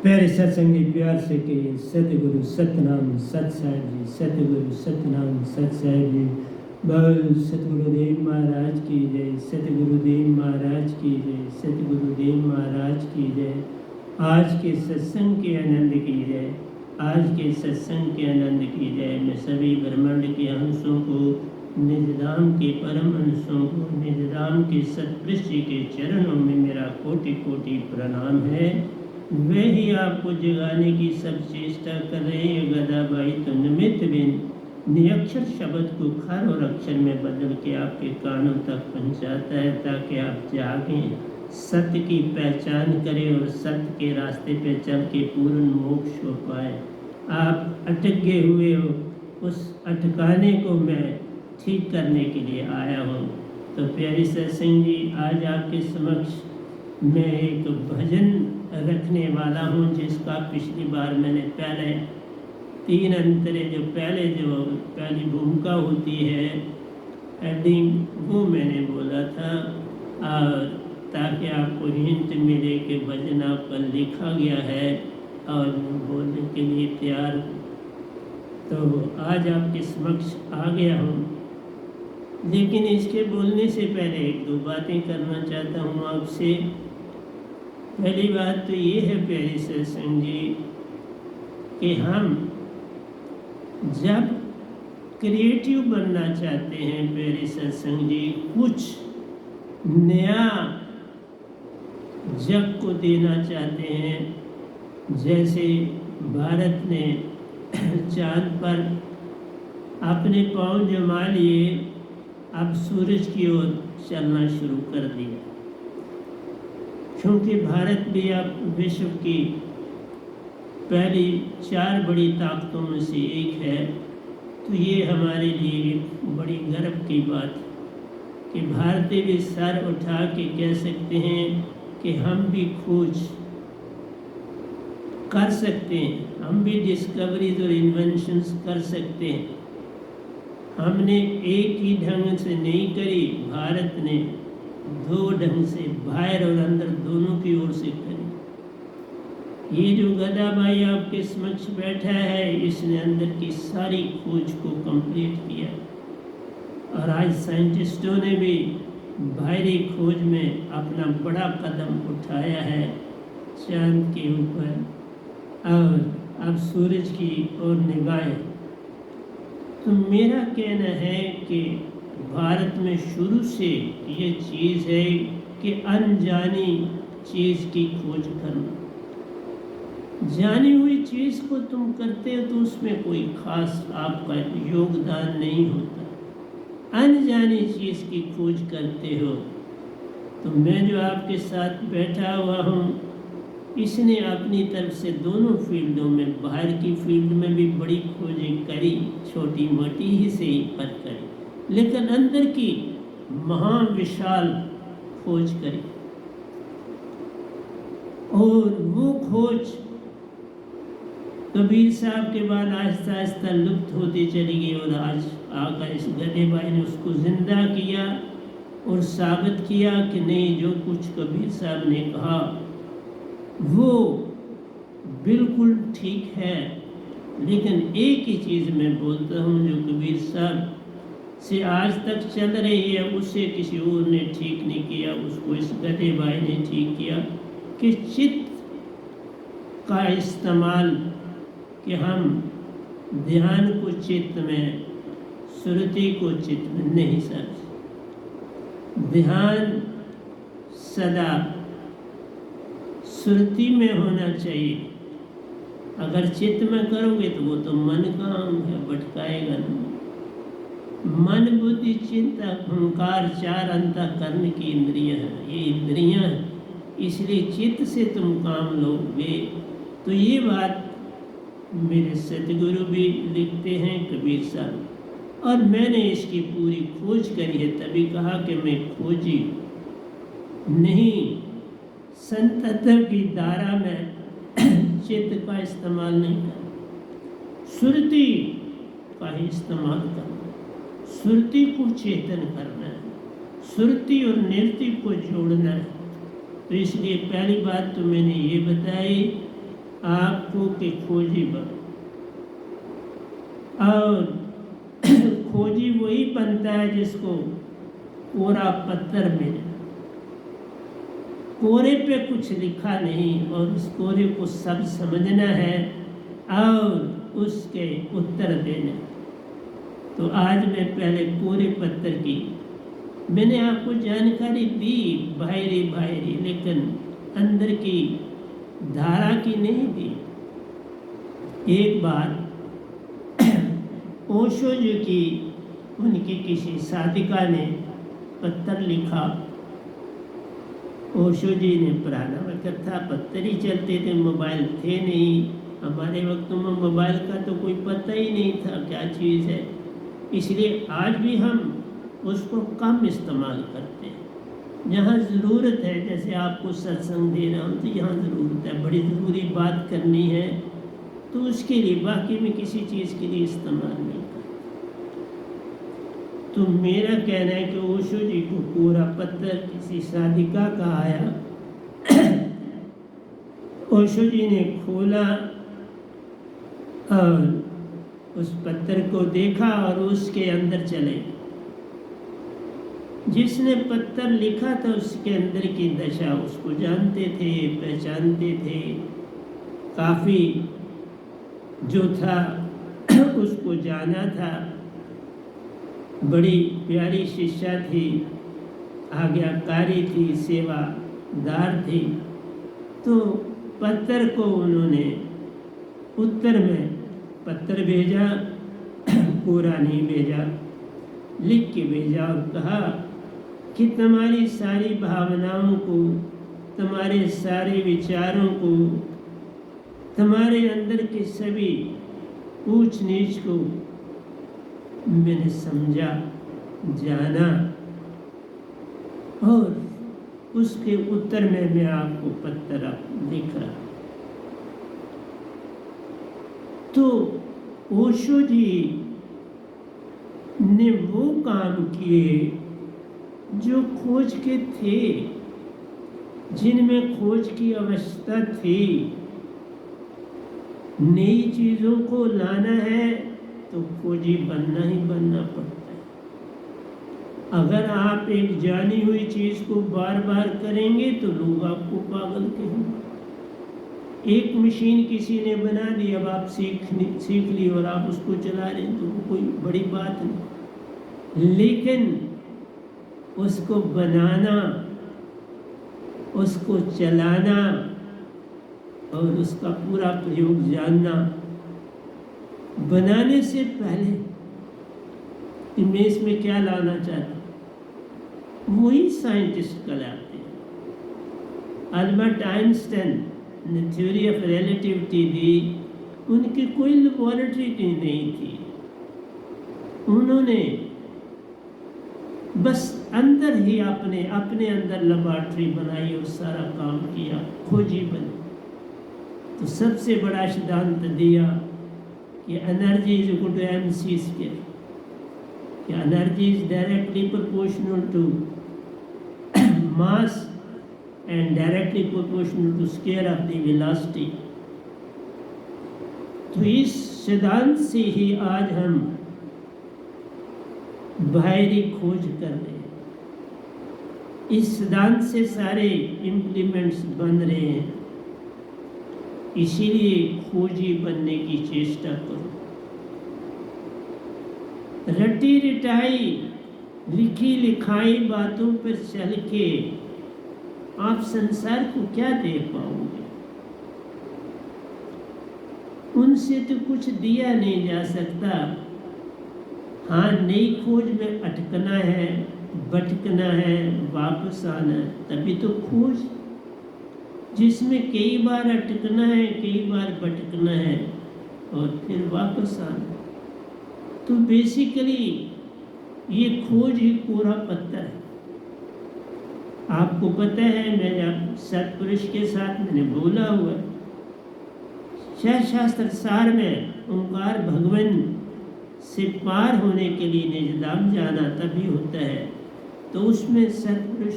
प्यारे सत्संगी प्यार से के सतगुरु सतनाम सत साहिब जी, सतगुरु सतनाम सत साहिब जी। बोल सतगुरुदेव महाराज की जय, सतगुरुदेव महाराज की जय, सतगुरुदेव महाराज की जय। आज के सत्संग के आनंद की जय, आज के सत्संग के आनंद की जय। मैं सभी ब्रह्मांड के अंशों को, निजधाम के परम अंशों को, निजधाम के सतपृष्ठ के चरणों में मेरा कोटि कोटि प्रणाम है। वे ही आपको जगाने की सब चेष्टा कर रहे हैं। गदाबाई तो निमित्त बिन निरक्षर शब्द को खर और अक्षर में बदल के आपके कानों तक पहुंचाता है, ताकि आप जागें, सत्य की पहचान करें और सत्य के रास्ते पे चल के पूर्ण मोक्ष हो पाए। आप अटक गए हुए हो, उस अटकाने को मैं ठीक करने के लिए आया हूँ। तो प्यारी सत्संग जी, आज आपके समक्ष मैं एक भजन रखने वाला हूँ, जिसका पिछली बार मैंने पहले 3 अंतरे जो पहली भूमिका होती है हेडिंग, वो मैंने बोला था, और ताकि आपको हिंट मिले कि भजन आपका लिखा गया है और मैं बोलने के लिए तैयार हूँ। तो आज आपके समक्ष आ गया हूँ, लेकिन इसके बोलने से पहले 1-2 बातें करना चाहता हूँ आपसे। पहली बात तो ये है प्यारे सत्संग जी, कि हम जब क्रिएटिव बनना चाहते हैं प्यारे सत्संग जी, कुछ नया जग को देना चाहते हैं, जैसे भारत ने चांद पर अपने पांव जमा लिए, अब सूरज की ओर चलना शुरू कर दिया। क्योंकि भारत भी अब विश्व की पहली 4 बड़ी ताकतों में से एक है, तो ये हमारे लिए एक बड़ी गर्व की बात है कि भारतीय भी सर उठा के कह सकते हैं कि हम भी खोज कर सकते हैं, हम भी डिस्कवरीज और इन्वेंशंस कर सकते हैं। हमने एक ही ढंग से नहीं करी, भारत ने 2 ढंग से, बाहर और अंदर दोनों की ओर से करी। ये जो गदाबाई आपके समक्ष बैठा है, इसने अंदर की सारी खोज को कंप्लीट किया, और आज साइंटिस्टों ने भी बाहरी खोज में अपना बड़ा कदम उठाया है चांद के ऊपर, और अब सूरज की ओर निगाहें। तो मेरा कहना है कि भारत में शुरू से ये चीज़ है कि अनजानी चीज़ की खोज करना। जानी हुई चीज़ को तुम करते हो तो उसमें कोई खास आपका योगदान नहीं होता। अनजानी चीज़ की खोज करते हो। तो मैं जो आपके साथ बैठा हुआ हूँ, इसने अपनी तरफ से दोनों फील्डों में, बाहर की फील्ड में भी बड़ी खोजें करी, छोटी मोटी ही से ही पर करी, लेकिन अंदर की महाविशाल खोज करी, और वो खोज कबीर साहब के बाद आहिस्ता आहिस्ता लुप्त होती चली गई, और आज आकर इस गदेबाई ने उसको जिंदा किया और साबित किया कि नहीं, जो कुछ कबीर साहब ने कहा वो बिल्कुल ठीक है। लेकिन एक ही चीज़ मैं बोलता हूँ, जो कबीर साहब से आज तक चल रही है, उसे किसी और ने ठीक नहीं किया, उसको इस गदेबाई ने ठीक किया, कि चित्त का इस्तेमाल, कि हम ध्यान को चित्त में, श्रुति को चित्त में नहीं सर। ध्यान सदा श्रुति में होना चाहिए। अगर चित्त में करोगे तो वो तो मन का अंग है, भटकाएगा नहीं। मन बुद्धि चित्त अहंकार 4 अंतःकरण की इंद्रियां हैं, ये इंद्रियां हैं, इसलिए चित्त से तुम काम लोगे। तो ये बात मेरे सतगुरु भी लिखते हैं, कबीर साहब, और मैंने इसकी पूरी खोज करी है, तभी कहा कि मैं खोजी नहीं, संतत्व की धारा में चित्त का इस्तेमाल नहीं करना, श्रुति का ही इस्तेमाल करना, श्रुति को चेतन करना है, श्रुति और निरति को जोड़ना है। तो इसलिए पहली बात तो मैंने ये बताई आपको के खोजी बनो। और खोजी वही बनता है जिसको कोरा पत्थर मिले, कोरे पे कुछ लिखा नहीं और उस कोरे को सब समझना है और उसके उत्तर देने। तो आज मैं पहले कोरे पत्थर की मैंने आपको जानकारी दी, बाहरी बाहरी, लेकिन अंदर की धारा की नहीं दी। एक बार ओशो जी की उनकी किसी साधिका ने पत्थर लिखा। ओशो जी ने पुराना वक्त था, पत्थर ही चलते थे, मोबाइल थे नहीं। हमारे वक्त में मोबाइल का तो कोई पता ही नहीं था क्या चीज़ है, इसलिए आज भी हम उसको कम इस्तेमाल करते हैं। जहाँ ज़रूरत है, जैसे आपको सत्संग दे रहा हूँ तो यहाँ ज़रूरत है, बड़ी ज़रूरी बात करनी है तो उसके लिए, बाकी में किसी चीज़ के लिए इस्तेमाल नहीं करते। तो मेरा कहना है कि ओशो जी को पूरा पत्थर किसी साधिका का आया। ओशो जी ने खोला और उस पत्थर को देखा और उसके अंदर चले। जिसने पत्थर लिखा था उसके अंदर की दशा उसको जानते थे, पहचानते थे। काफ़ी जो था उसको जाना था, बड़ी प्यारी शिष्या थी, आज्ञाकारी थी, सेवादार थी। तो पत्थर को उन्होंने उत्तर में पत्थर भेजा, पूरा नहीं भेजा, लिख के भेजा और कहा कि तुम्हारी सारी भावनाओं को, तुम्हारे सारे विचारों को, तुम्हारे अंदर के सभी ऊंच नीच को मैंने समझा, जाना, और उसके उत्तर में मैं आपको पत्थर लिख रहा। तो ओशो जी ने वो काम किए जो खोज के थे, जिनमें खोज की अवस्था थी। नई चीज़ों को लाना है तो खोजी बनना ही बनना पड़ता है। अगर आप एक जानी हुई चीज़ को बार बार करेंगे तो लोग आपको पागल कहेंगे। एक मशीन किसी ने बना दी, अब आप सीख ली और आप उसको चला रहे हैं, तो वो कोई बड़ी बात नहीं। लेकिन उसको बनाना, उसको चलाना और उसका पूरा प्रयोग जानना, बनाने से पहले कि मैं इसमें क्या लाना चाहता हूँ, वही साइंटिस्ट कहलाते हैं। अल्बर्ट आइंस्टाइन ने थ्योरी ऑफ रिलेटिविटी दी, उनकी कोई लेबोरेटरी नहीं थी। उन्होंने बस अंदर ही अपने अंदर लेबोरेटरी बनाई और सारा काम किया, खोजी बनी। तो सबसे बड़ा सिद्धांत दिया कि energy is equal to mc square, कि energy is directly proportional to mass and directly proportional to square of the velocity। तो इस सिद्धांत से ही आज हम बाहरी खोज कर रहे हैं। इस सिद्धांत से सारे इम्प्लीमेंट्स बन रहे हैं। इसीलिए खोजी बनने की चेष्टा करो। रटी रिटाई लिखी लिखाई बातों पर चल के आप संसार को क्या दे पाओगे? उनसे तो कुछ दिया नहीं जा सकता। हाँ, नई खोज में अटकना है, भटकना है, वापस आना है, तभी तो खोज, जिसमें कई बार अटकना है, कई बार भटकना है और फिर वापस आना। तो बेसिकली ये खोज ही पूरा पत्थर है। आपको पता है, मैं जब सत्पुरुष के साथ मैंने बोला हुआ, शास्त्र सार में ओंकार भगवान से पार होने के लिए निजधाम जाना तभी होता है। तो उसमें सत्पुरुष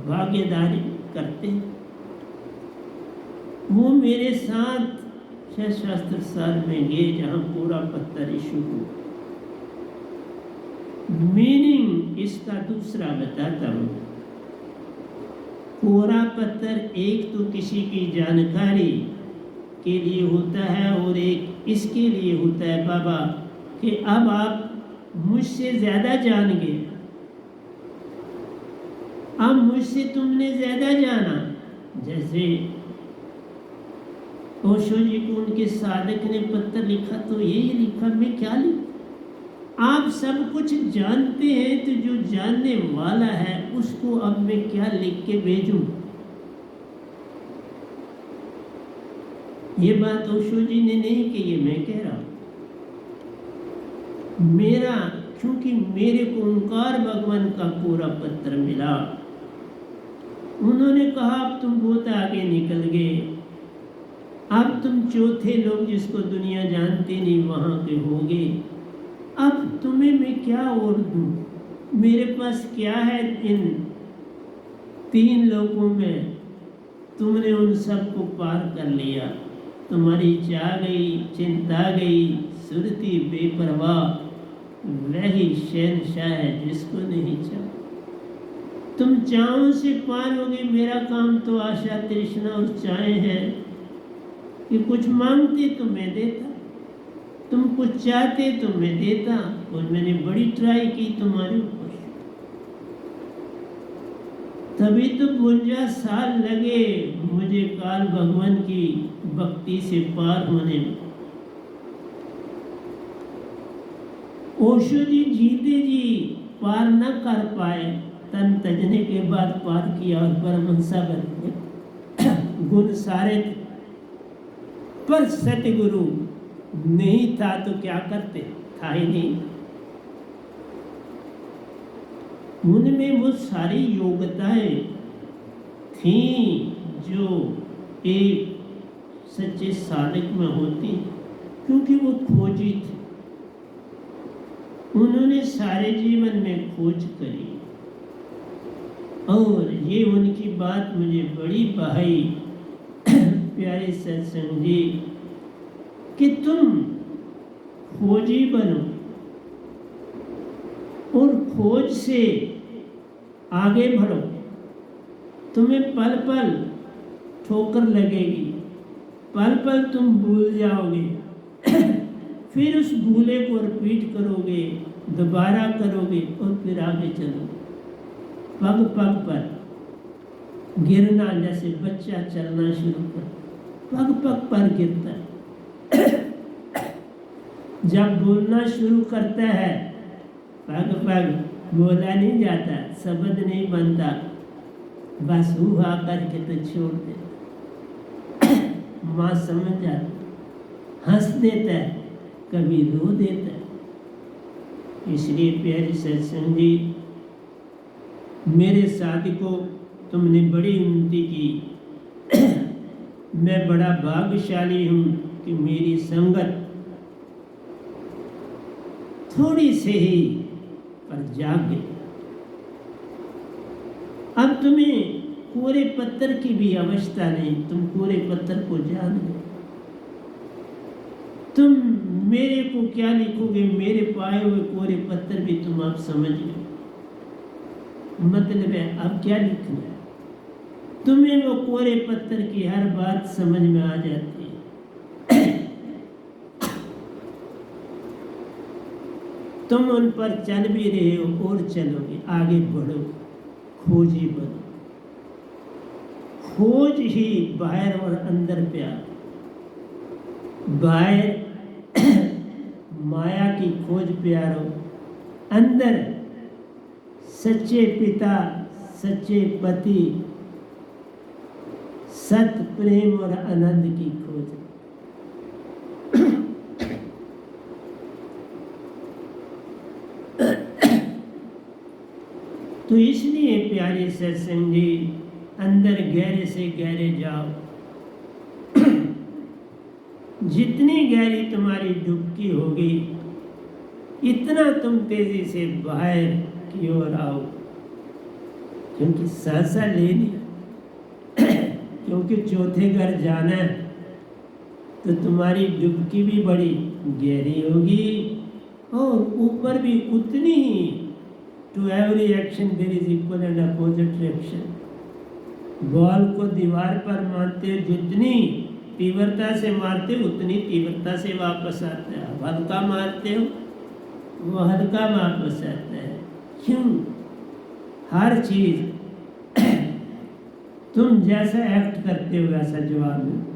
भागीदारी करते हैं। वो मेरे साथ शास्त्र सार में गए जहाँ पूरा पत्थर इशू हो। मीनिंग इसका दूसरा बताता हूँ। पूरा पत्थर एक तो किसी की जानकारी के लिए होता है और एक इसके लिए होता है बाबा कि अब आप मुझसे ज़्यादा जान गए, अब मुझसे तुमने ज़्यादा जाना। जैसे ओशो जी को उनके साधक ने पत्र लिखा तो यही लिखा, मैं क्या लिखूं, आप सब कुछ जानते हैं तो जो जानने वाला है उसको अब मैं क्या लिख के भेजूं। ये बात ओशो जी ने नहीं की, ये मैं कह रहा हूं। मेरा, क्योंकि मेरे को ओंकार भगवान का पूरा पत्र मिला, उन्होंने कहा अब तुम बहुत आगे निकल गए, अब तुम चौथे लोग जिसको दुनिया जानती नहीं वहां के होगे, अब तुम्हें मैं क्या और दूं, मेरे पास क्या है इन 3 लोगों में, तुमने उन सबको पार कर लिया, तुम्हारी चाह गई, चिंता गई, सुरती बेपरवाह, वही शहनशाह है जिसको नहीं चाह। तुम चाहों से पार हो गए, मेरा काम तो आशा तृष्णा और चाहे है कि कुछ मांगते तो मैं देता, तुम कुछ चाहते तो मैं देता, और मैंने बड़ी ट्राई की तुम्हारे ऊपर। तभी तो 52 साल लगे मुझे काल भगवान की भक्ति से पार होने में। ओशो जी जीते जी पार न कर पाए, तन तजने के बाद पार किया और परमहंसा बन गए। गुण सारे थे, पर सतगुरु नहीं था तो क्या करते, था ही नहीं। उनमें वो सारी योग्यताएं थी जो एक सच्चे साधक में होती, क्योंकि वो खोजी थे। उन्होंने सारे जीवन में खोज करी, और ये उनकी बात मुझे बड़ी भाई प्यारे सत्संग जी, कि तुम खोजी बनो और खोज से आगे बढ़ो। तुम्हें पल पल ठोकर लगेगी, पल पल तुम भूल जाओगे, फिर उस भूले को रिपीट करोगे, दोबारा करोगे और फिर आगे चलोगे। पग पग पर गिरना, जैसे बच्चा चलना शुरू कर पग पग पर गिरता है। जब बोलना शुरू करता है पग पग बोला नहीं जाता, शब्द नहीं बनता, बस हुआ करके तो छोड़ दे। माँ समझ जाती, हंस देता है, कभी रो देता है। इसलिए प्यारे सत्संग जी, मेरे साथियों, तुमने बड़ी उन्नति की। मैं बड़ा भाग्यशाली हूँ कि मेरी संगत थोड़ी से ही पर जाग गई। अब तुम्हें कोरे पत्थर की भी अवस्था नहीं, तुम कोरे पत्थर को जान गए। तुम मेरे को क्या लिखोगे, मेरे पाए हुए कोरे पत्थर भी तुम आप समझ गए। मतलब है अब क्या लिखना है, तुम्हें वो कोरे पत्थर की हर बात समझ में आ जाती है। तुम उन पर चल भी रहे हो और चलोगे, आगे बढ़ो, खोजी बनो। खोज ही बाहर और अंदर प्यार, बाहर माया की खोज प्यारो, अंदर सच्चे पिता, सच्चे पति, सत प्रेम और आनंद की खोज। तो इसलिए प्यारे सत्संग जी, अंदर गहरे से गहरे जाओ। जितनी गहरी तुम्हारी डुबकी होगी, इतना तुम तेजी से बाहर की ओर आओ, क्योंकि सांसा ले लिया। क्योंकि चौथे घर जाना है तो तुम्हारी डुबकी भी बड़ी गहरी होगी और ऊपर भी उतनी ही। To every action there is equal and opposite reaction. Ball को दीवार पर मारते जितनी तीव्रता से मारते हो उतनी तीव्रता से वापस आता है। हल्का मारते हो वो हल्का वापस आता है। क्यों? हर चीज तुम जैसा एक्ट करते हो वैसा जवाब मिलता।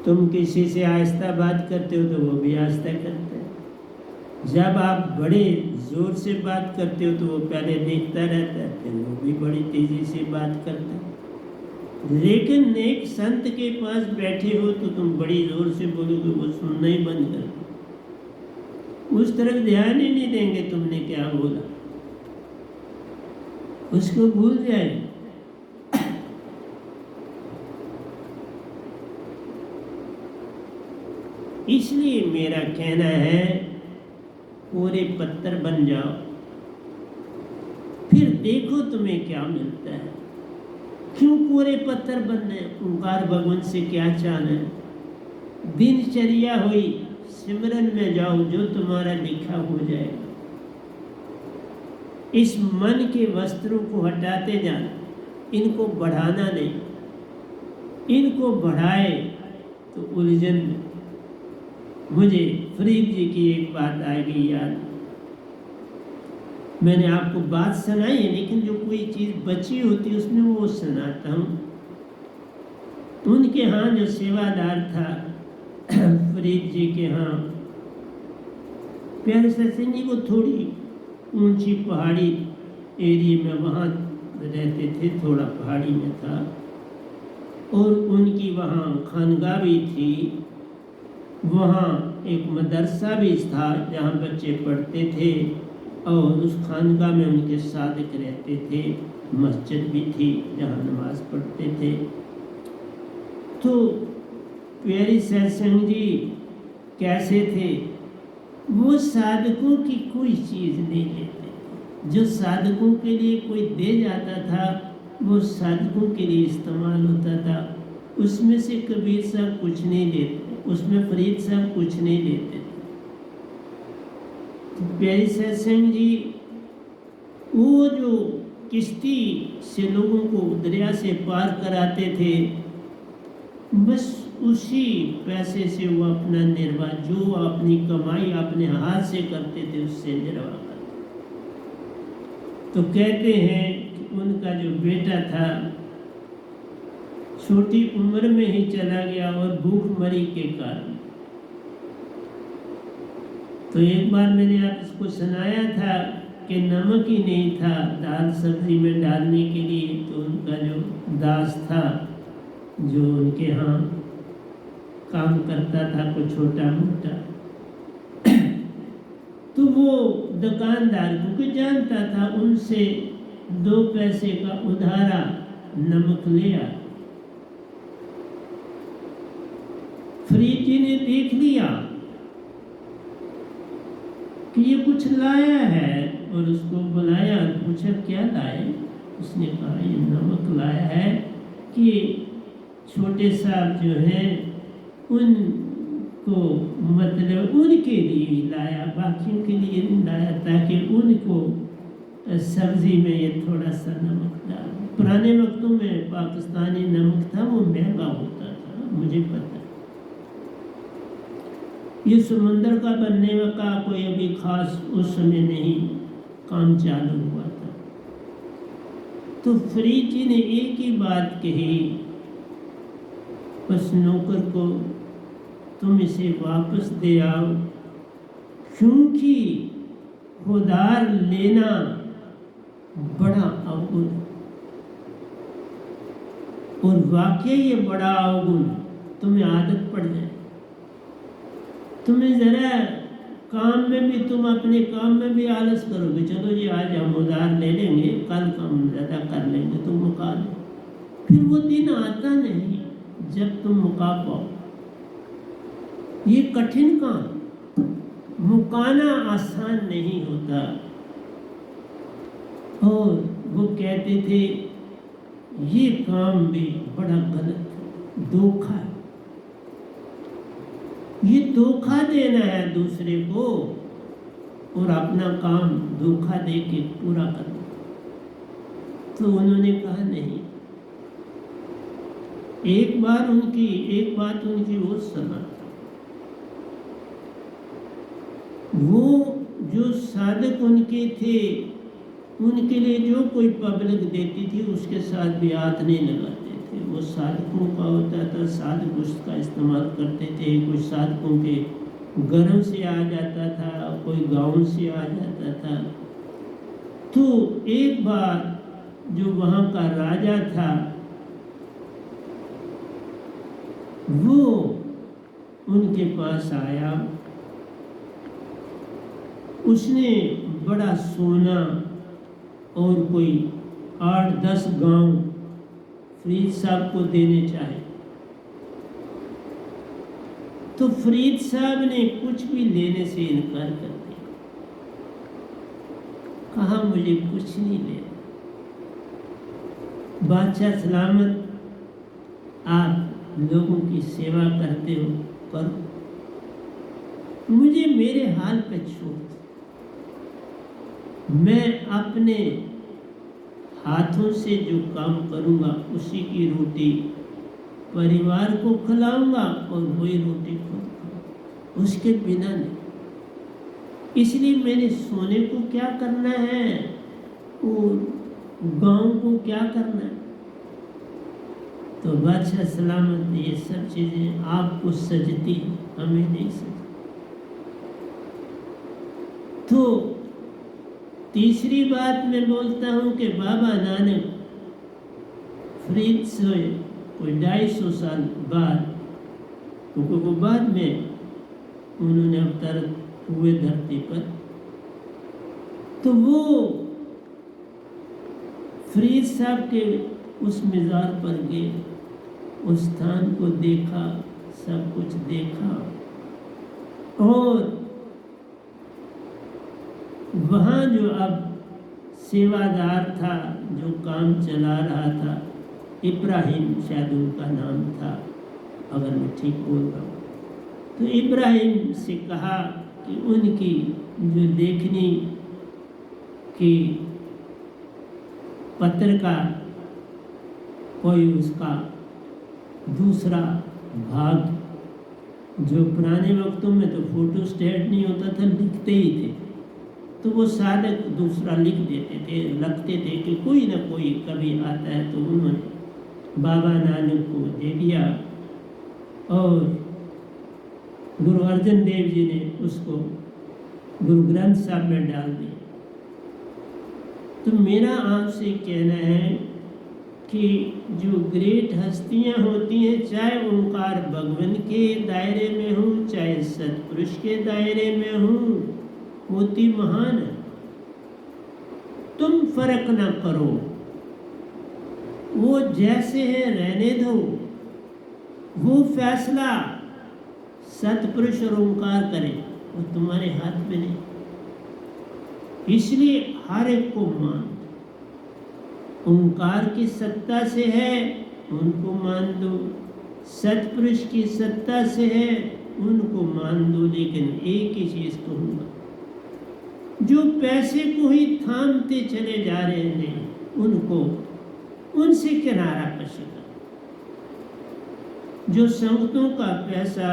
तुम किसी से आहिस्ता बात करते हो तो वो भी आहिस्ता करता है। जब आप बड़े जोर से बात करते हो तो वो पहले देखता रहता है, फिर वो भी बड़ी तेजी से बात करता है। लेकिन एक संत के पास बैठे हो तो तुम बड़ी जोर से बोलोगे, वो सुनना ही बंद कर दो, उस तरफ ध्यान ही नहीं देंगे तुमने क्या बोला, उसको भूल जाए। इसलिए मेरा कहना है कोरे पत्थर बन जाओ, फिर देखो तुम्हें क्या मिलता है। क्यों कोरे पत्थर बनने? ओंकार भगवान से क्या चाहना है? दिनचर्या हुई, सिमरन में जाओ, जो तुम्हारा लिखा हो जाएगा। इस मन के वस्त्रों को हटाते जाना, इनको बढ़ाना नहीं। इनको बढ़ाए तो उलझन में। मुझे फरीद जी की एक बात आ गई याद। मैंने आपको बात सुनाई है, लेकिन जो कोई चीज़ बची होती है उसमें वो सुनाता हूँ। उनके यहाँ जो सेवादार था फरीद जी के यहाँ, प्यारे सत्संग जी को थोड़ी ऊंची पहाड़ी एरिया में वहाँ रहते थे, थोड़ा पहाड़ी में था, और उनकी वहाँ खानगाह भी थी। वहाँ एक मदरसा भी था जहाँ बच्चे पढ़ते थे, और उस खानगाह में उनके सादिक रहते थे। मस्जिद भी थी जहाँ नमाज पढ़ते थे। तो प्यारी सत्संग जी कैसे थे? वो साधकों की कोई चीज़ नहीं लेते। जो साधकों के लिए कोई दे जाता था वो साधकों के लिए इस्तेमाल होता था। उसमें से कबीर साहब कुछ नहीं देते, उसमें फरीद साहब कुछ नहीं देते। तो प्यारी सत्संग जी वो जो किश्ती से लोगों को दरिया से पार कराते थे, बस उसी पैसे से वो अपना निर्वाह, जो अपनी कमाई अपने हाथ से करते थे उससे निर्वाह करते। तो कहते हैं कि उनका जो बेटा था छोटी उम्र में ही चला गया और भूखमरी के कारण। तो एक बार मैंने आपको सुनाया था कि नमक ही नहीं था दाल सब्जी में डालने के लिए। तो उनका जो दास था जो उनके यहाँ काम करता था कुछ छोटा मोटा, तो वो दुकानदार को जानता था, उनसे 2 पैसे का उधारा नमक लिया। फरीद जी ने देख लिया कि ये कुछ लाया है और उसको बुलाया और पूछा क्या लाए? उसने कहा ये नमक लाया है कि छोटे साहब जो हैं उनको, मतलब उनके लिए लाया, बाकियों के लिए नहीं लाया, ताकि उनको सब्जी में ये थोड़ा सा नमक डाल। पुराने वक्तों में पाकिस्तानी नमक था, वो महंगा होता था, मुझे पता। ये समंदर का बनने का कोई अभी खास उस समय नहीं काम चालू हुआ था। तो फरीद जी ने एक ही बात कही, बस नौकर को तुम इसे वापस दे आओ, क्योंकि उधार लेना बड़ा अवगुण, और वाकई ये बड़ा अवगुण तुम्हें आदत पड़ जाए। तुम्हें जरा काम में भी, तुम अपने काम में भी आलस करोगे, चलो जी आज हम उधार ले लेंगे, कल काम ज़्यादा कर लेंगे, तुम मुका लो। फिर वो दिन आता नहीं जब तुम मुका पाओ। ये कठिन काम, मुकाना आसान नहीं होता। और वो कहते थे ये काम भी बड़ा गलत है, धोखा है, ये धोखा देना है दूसरे को और अपना काम धोखा दे के पूरा करना। तो उन्होंने कहा नहीं, एक बात उनकी और सुना। वो जो साधक उनके थे, उनके लिए जो कोई पब्लिक देती थी उसके साथ भी हाथ नहीं लगाते थे। वो साधकों का होता था, साधक उसका इस्तेमाल करते थे। कुछ साधकों के घरों से आ जाता था, कोई गांव से आ जाता था। तो एक बार जो वहाँ का राजा था वो उनके पास आया। उसने बड़ा सोना और कोई 8-10 गांव फरीद साहब को देने चाहे। तो फरीद साहब ने कुछ भी लेने से इनकार कर दिया, कहा मुझे कुछ नहीं लेना, बादशाह सलामत, आप लोगों की सेवा करते हो करो, मुझे मेरे हाल पे छोड़ दो। मैं अपने हाथों से जो काम करूंगा उसी की रोटी परिवार को खिलाऊंगा और वही रोटी खुद खाऊंगा, उसके बिना नहीं। इसलिए मैंने सोने को क्या करना है और गांव को क्या करना है। तो बादशाह सलामत, ये सब चीजें आपको सजती, हमें नहीं सजती। तो तीसरी बात मैं बोलता हूँ कि बाबा नानक फरीद से कोई 250 साल बाद, क्योंकि वो बाद में उन्होंने अवतार हुए धरती पर, तो वो फरीद साहब के उस मज़ार पर गए, उस स्थान को देखा, सब कुछ देखा और वहाँ जो अब सेवादार था, जो काम चला रहा था, इब्राहिम शायद उनका नाम था, अगर मैं ठीक बोल रहा हूँ। तो इब्राहिम से कहा कि उनकी जो लेखनी की पत्र का कोई उसका दूसरा भाग, जो पुराने वक्तों में तो फोटो स्टेट नहीं होता था, लिखते ही थे, तो वो साधक दूसरा लिख देते थे, रखते थे कि कोई ना कोई कभी आता है। तो उन्होंने बाबा नानक को दे दिया और गुरु अर्जन देव जी ने उसको गुरु ग्रंथ साहब में डाल दिया। तो मेरा आपसे कहना है कि जो ग्रेट हस्तियां होती हैं, चाहे ओंकार भगवान के दायरे में हो, चाहे सतपुरुष के दायरे में हो, होती महान है। तुम फर्क ना करो, वो जैसे है रहने दो, वो फैसला सतपुरुष और ओंकार करे, वो तुम्हारे हाथ में नहीं। इसलिए हर एक को मान, ओंकार की सत्ता से है उनको मान दो, सतपुरुष की सत्ता से है उनको मान दो। लेकिन एक ही चीज कहूँगा, जो पैसे को ही थामते चले जा रहे हैं उनको, उनसे किनारा कशी करो। जो संगतों का पैसा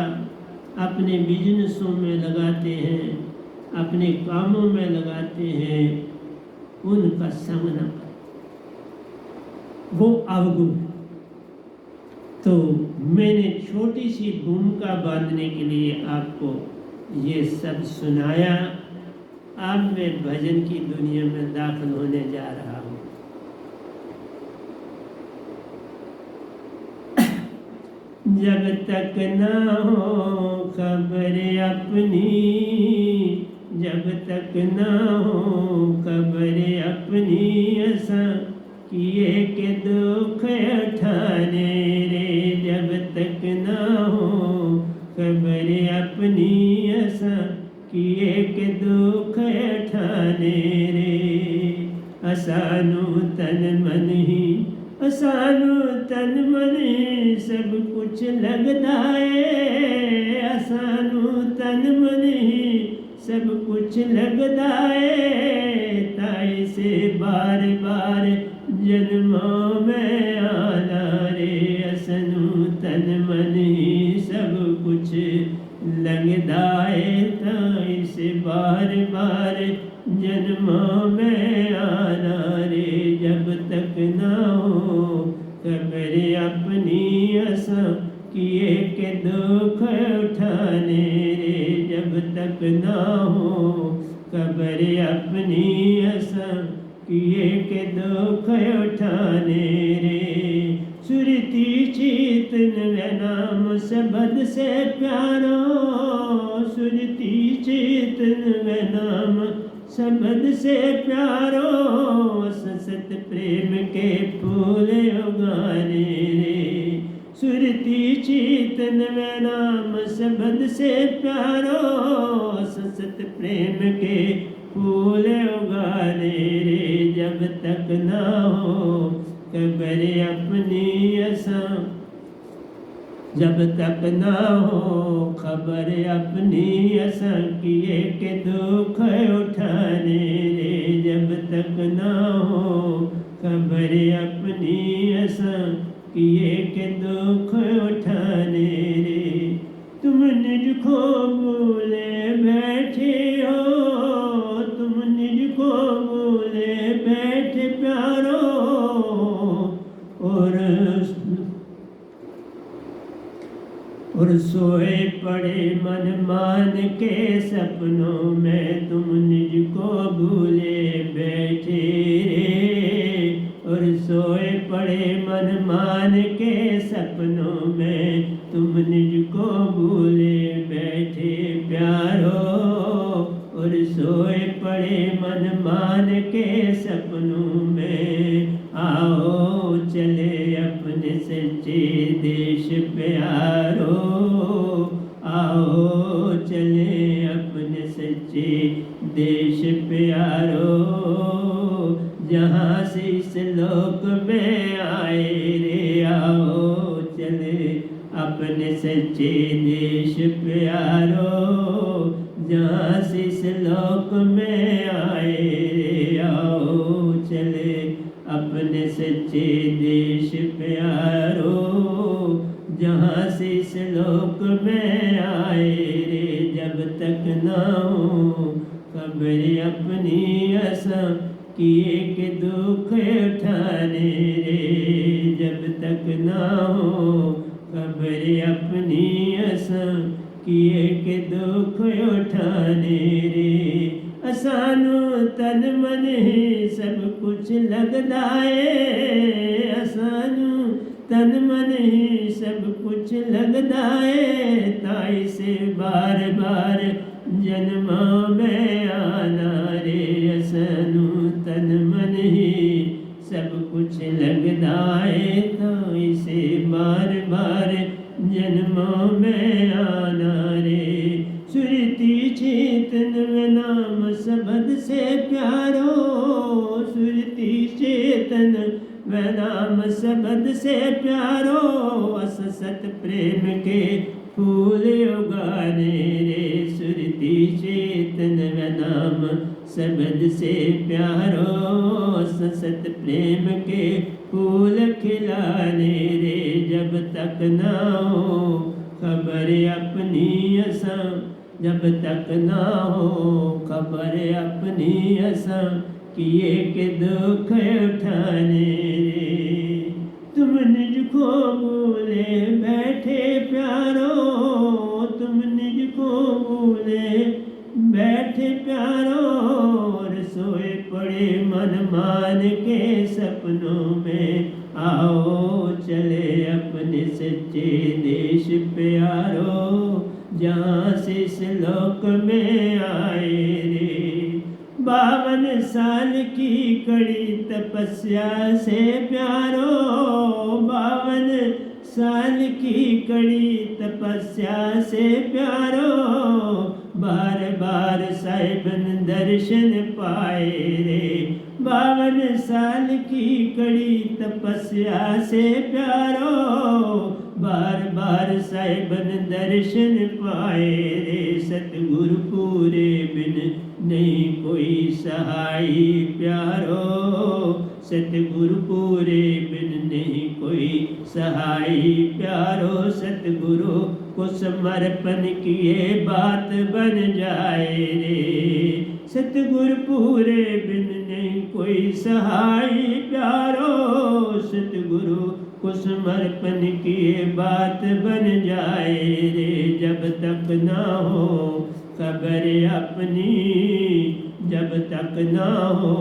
अपने बिजनेसों में लगाते हैं, अपने कामों में लगाते हैं, उनका संग न करो, वो अवगुण। तो मैंने छोटी सी भूमिका बांधने के लिए आपको ये सब सुनाया। अब मैं भजन की दुनिया में दाखिल होने जा रहा हूँ। जब तक ना हो खबर अपनी, जब तक ना हो खबर अपनी, ऐसा किए के दुख उठाने रे। जब तक ना हो खबर अपनी, ऐसा किए के दुख उठाने रे। असानू तन मन ही, असानू तन मन ही सब कुछ लगदा है। असानू तन मन ही सब कुछ लगदा है। ताई से बार बार जन्मों में आना रे। असानू तन मन ही सब कुछ लगदा है। ताई से बार बार जन्मों में आना रे। जब तक ना हो खबर अपनी असा किए के दुख उठाने रे। जब तक ना हो खबर अपनी असा किए के दुख उठाने रे। सुरती चेतन वे नाम शब्द से प्यारो। सुरती चेतन वे नाम शब्द से प्यारो। ससत प्रेम के फूल उगाने रे। सुरती चेतन वे नाम शब्द से प्यारो। ससत प्रेम के फूल उगाने रे। जब तक ना हो खबर अपनी असा, जब तक ना हो खबर अपनी असा किए के दुख उठाने रे। जब तक ना हो खबर अपनी असा किए के दुख उठाने रे। तुम निज को भूले बैठे हो, तुम निज को भूले बैठे प्यारो। और सोए पड़े मन मान के सपनों में तुम निज को भूले बैठे रे। और सोए पड़े मन मान के सपनों में तुम निज को भूले बैठे प्यारो। और सोए पड़े मन मान के सपनों में आओ चले अपने सच्चे देश प्यारो। आओ चले अपने सच्चे देश प्यारो। जहाँ से इस लोक में आए रे। आओ चले अपने सच्चे देश प्यारो। जहाँ से इस लोक में आए रे। आओ चले अपने सच्चे देश प्यारो। जहाँ से इस लोक में आए रे। जब तक ना हो खबर अपनी असा किए के दुख उठाने रे। जब तक ना हो खबर अपनी असा किए के दुख उठाने रे। असानू तन मन ही सब कुछ लगदा है। असानू तन मन ही सब कुछ लगदा है। ताई से बार बार जन्मा में आना रे। असानू तन मन ही सब कुछ लगदा है। ताई से बार बार जन्मा में आना रे। सुरती चेतन वे नाम शब्द से प्यारो। सुरती चेतन वे नाम शब्द से प्यारो। असत प्रेम के फूल उगाने रे। सुरती चेतन वे नाम शब्द से प्यारो। असत प्रेम के फूल खिलाने रे। जब तक ना हो खबर अपनी असा, जब तक ना हो खबर अपनी असा किए के दुख उठाने रे। तुम निज को भूले बैठे प्यारो। तुम निज को भूले बैठे प्यारो। और सोए पड़े मन मान के सपनों में आओ चले अपने सच्चे देश प्यारो। जहाँ से इस लोक में आए रे। 52 साल की कड़ी तपस्या से प्यारो। 52 साल की कड़ी तपस्या से प्यारो। बार बार साहिबन दर्शन पाए रे। 52 साल की कड़ी तपस्या से प्यारो, बार बार साहिबन दर्शन पाए रे। सतगुरु पूरे बिन नहीं कोई सहाय प्यारो, सतगुरु पूरे बिन नहीं कोई सहाय प्यारो। सतगुरु को समर्पण किए बात बन जाए रे। सतगुरु पूरे बिन नहीं कोई सहाय प्यारो, सतगुरु को समर्पण किए बात बन जाए रे। जब तक ना हो खबर अपनी, जब तक ना हो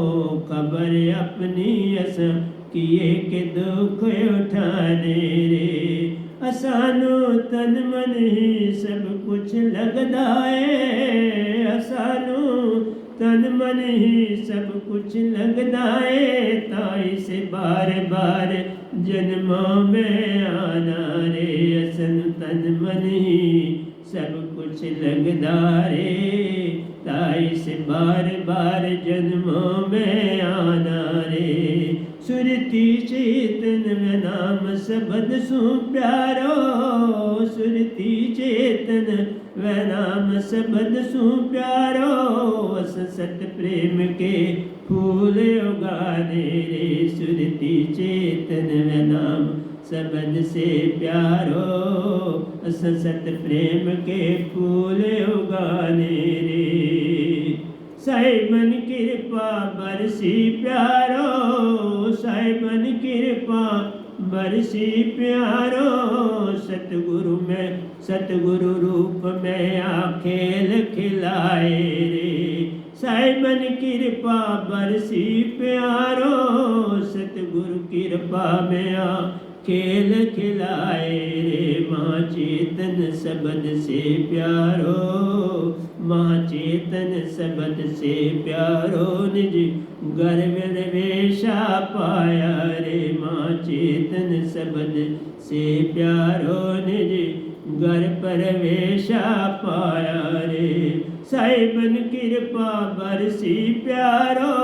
खबर अपनी, असा किए के दुख उठाने रे। असानो तन मन ही सब कुछ लगदा है, असानो तन मन ही सब कुछ लगदा है। ताई से बार बार जन्मों में आना रे। असन तन मन ही सब कुछ लगदा रे। ताई से बार बार जन्मों में आना रे। सुरती चेतन में नाम सबद सु प्यारो, सुरती चेतन व नाम सबद सु प्यारो। अस सत प्रेम के फूल उगाने रे। सुरती चेतन व नाम सबद से प्यारो, अस सत प्रेम के फूल उगाने रे। साहिबन कृपा बरसी प्यारो, साहिबन कृपा बरसी प्यारो। सतगुरु में सतगुरु रूप में आ खेल खिलाए रे। साहिबन कृपा बरसी प्यारो, सतगुरु कृपा में आ खेल खिलाए रे। माँ चेतन सबद से प्यारो, माँ चेतन सबद से प्यारो। निज गर्भ वेशा पाया रे। माँ चेतन सबद से प्यारो, निज घर पर वेशा पाया रे। साहिबन कृपा बरसी प्यारो,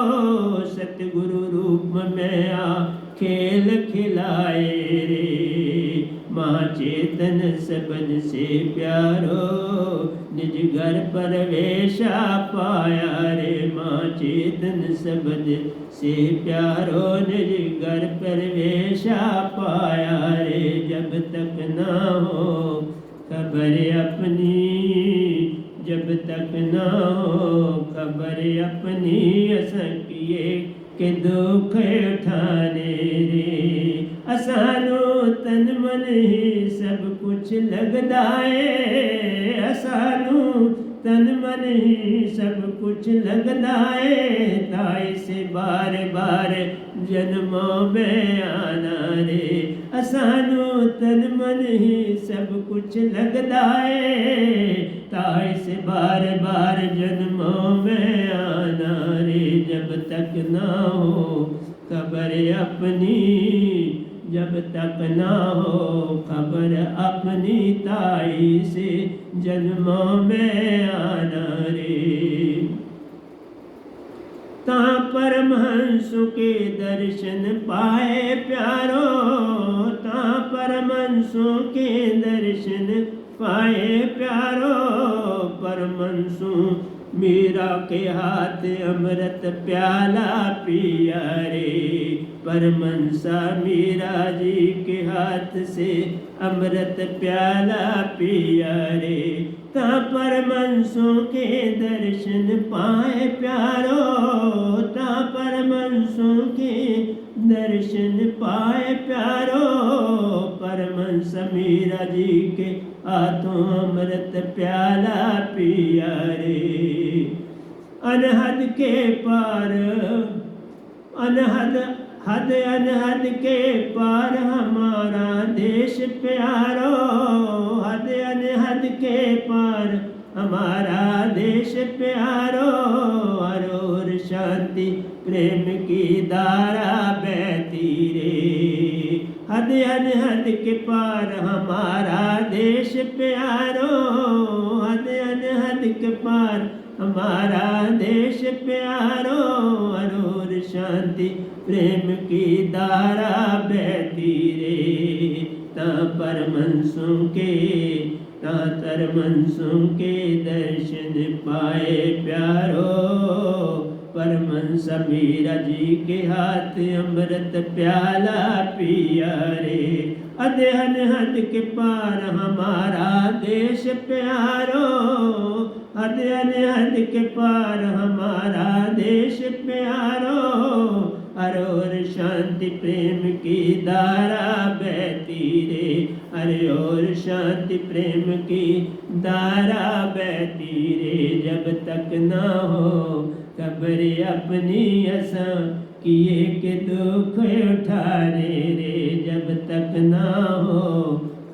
सतगुरु रूप में आ खेल खिलाए रे। माँ चेतन सबद से प्यारो, निज घर पर वेशा पाया रे। माँ चेतन सबद से प्यारो, निज घर पर वेशा पाया रे। जब तक ना हो खबर अपनी, जब तक ना हो खबर अपनी, असां किए के दुख उठाने रे। असानो तन मन ही सब कुछ लगदा है, असानो तन मन ही सब कुछ लगदा है। ताई से बार बार जन्मों में आना रे। असानो तन मन ही सब कुछ लगदा है। ताई से बार बार जन्मों में आना रे। जब तक ना हो खबर अपनी, जब तक ना हो खबर अपनी, ताई से जन्मों में आना रे। ता परमहंस के दर्शन पाए प्यारो, ता परमहंस के दर्शन पाए प्यारो। परमहंसु मीरा के हाथ अमृत प्याला पिया रे। परमहंसा मीरा जी के हाथ से अमृत प्याला पिया रे। ता परमहंसों के दर्शन पाए प्यारो, ता परमहंसों के दर्शन पाए प्यारो। परमहंस मीरा जी के हाथों अमृत प्याला पिया रे। अनहद के पार, अनहद हद अनहद के पार हमारा देश प्यारो। हद अनहद के पार हमारा देश प्यारो। और शांति प्रेम की धारा बहती रे। हद हद हद के पार हमारा देश प्यारो, हद हद हद के पार हमारा देश प्यारो। अरोर शांति प्रेम की धारा बहती रे, ता परमंसों के ता तरमंसों के दर्शन पाए प्यारो। परमंस मीरा जी के हाथ अमृत प्याला पिया रे, अधहन हद के पार हमारा देश प्यारो, अधहन हद के पार हमारा देश प्यारो। अरोर शांति प्रेम की धारा बहती रे, अरे और शांति प्रेम की धारा बहती रे। जब तक ना हो खबर अपनी असा किए के दुख उठाने रे, जब तक ना हो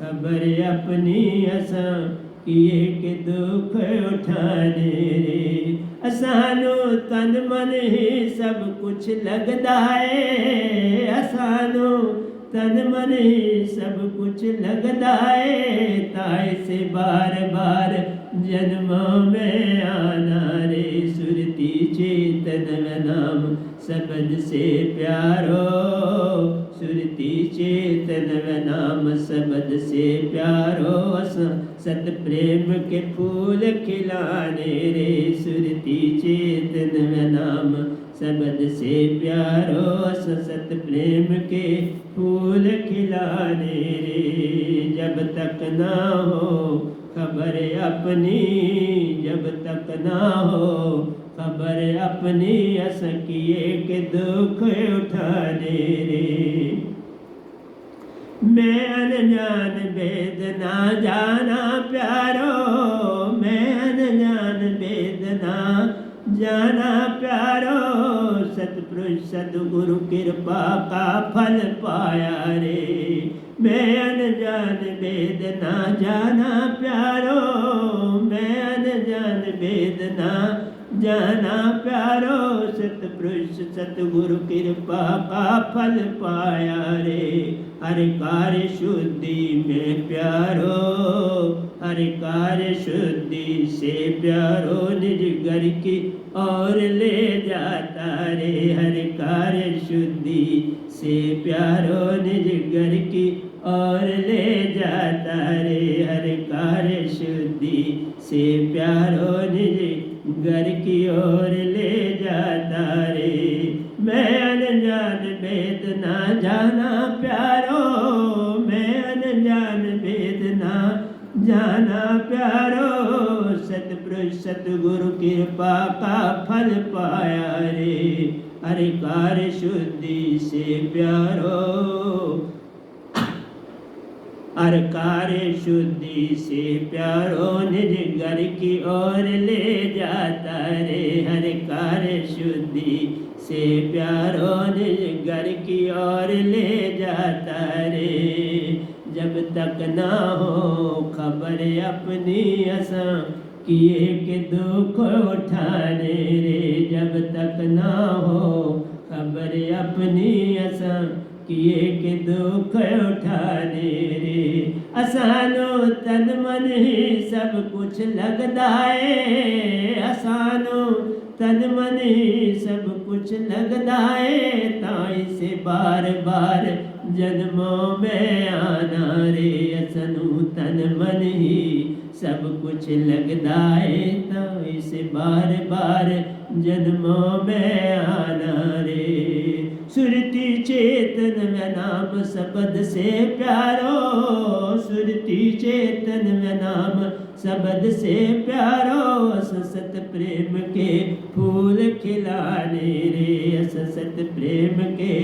खबर अपनी असा किए के दुख उठाने रे। असानो तन मन ही सब कुछ लगदा है, असानो तन मन ही सब कुछ लगदा है। ताए से बार बार जन्मों में आना रे, सुरती चेतन नाम शब्द से प्यारो, सुरती चेतन नाम शब्द से प्यारो। सत प्रेम के फूल खिलाने रे, सुरती चेतन नाम शब्द से प्यारो। सत प्रेम के फूल खिलाने रे, जब तक ना हो खबर अपनी, जब तक ना हो खबर अपनी असकिए के दुख उठाने रे। मैं अनजान वेद ना जाना प्यारो, मैं अनजान वेद ना जाना प्यारो। सतपुरुष सदगुरु कृपा का फल पाया रे, मैं अनजान वेद ना जाना प्यारो, मैं अनजान वेद ना जाना प्यारो। सतपुरुष सतगुरु कृपा का फल पाया रे, हरि कार्य शुद्धि में प्यारो, हरि कार्य शुद्धि से प्यारो। निज घर की और ले जाता रे, हरि कार्य शुद्धि से प्यारो। निज घर की और ले जाता रे, हरि कार्य शुद्धि से प्यारो। निज घर की ओर ले जाता रे। मैं अनजान वेद ना जाना प्यारो, मैं अनजान वेद ना जाना प्यारो। सतपुरुष सतगुरु कृपा का फल पाया रे, हरि कार्य शुद्धि से प्यारो। हर कार्य शुद्धि से प्यारो, निज घर की ओर ले जाता रे, हर कार्य शुद्धि से प्यारो। निज घर की ओर ले जाता रे, जब तक ना हो खबर अपनी असा किए के दुख उठाने रे, जब तक ना हो खबर अपनी असा किए के दुख उठाने रे। असानो तन मन ही सब कुछ लगदा है, असानो तन मन ही सब कुछ लगदा है। ताई से बार बार जन्मों में आना रे, असनु तन मन ही सब कुछ लगदा है। ताई से बार बार जन्मों में आना रे। सुरती चेतन में नाम शब्द से प्यारो, सुरती चेतन में नाम शब्द से प्यारो। असत प्रेम के फूल खिलाने रे, असत प्रेम के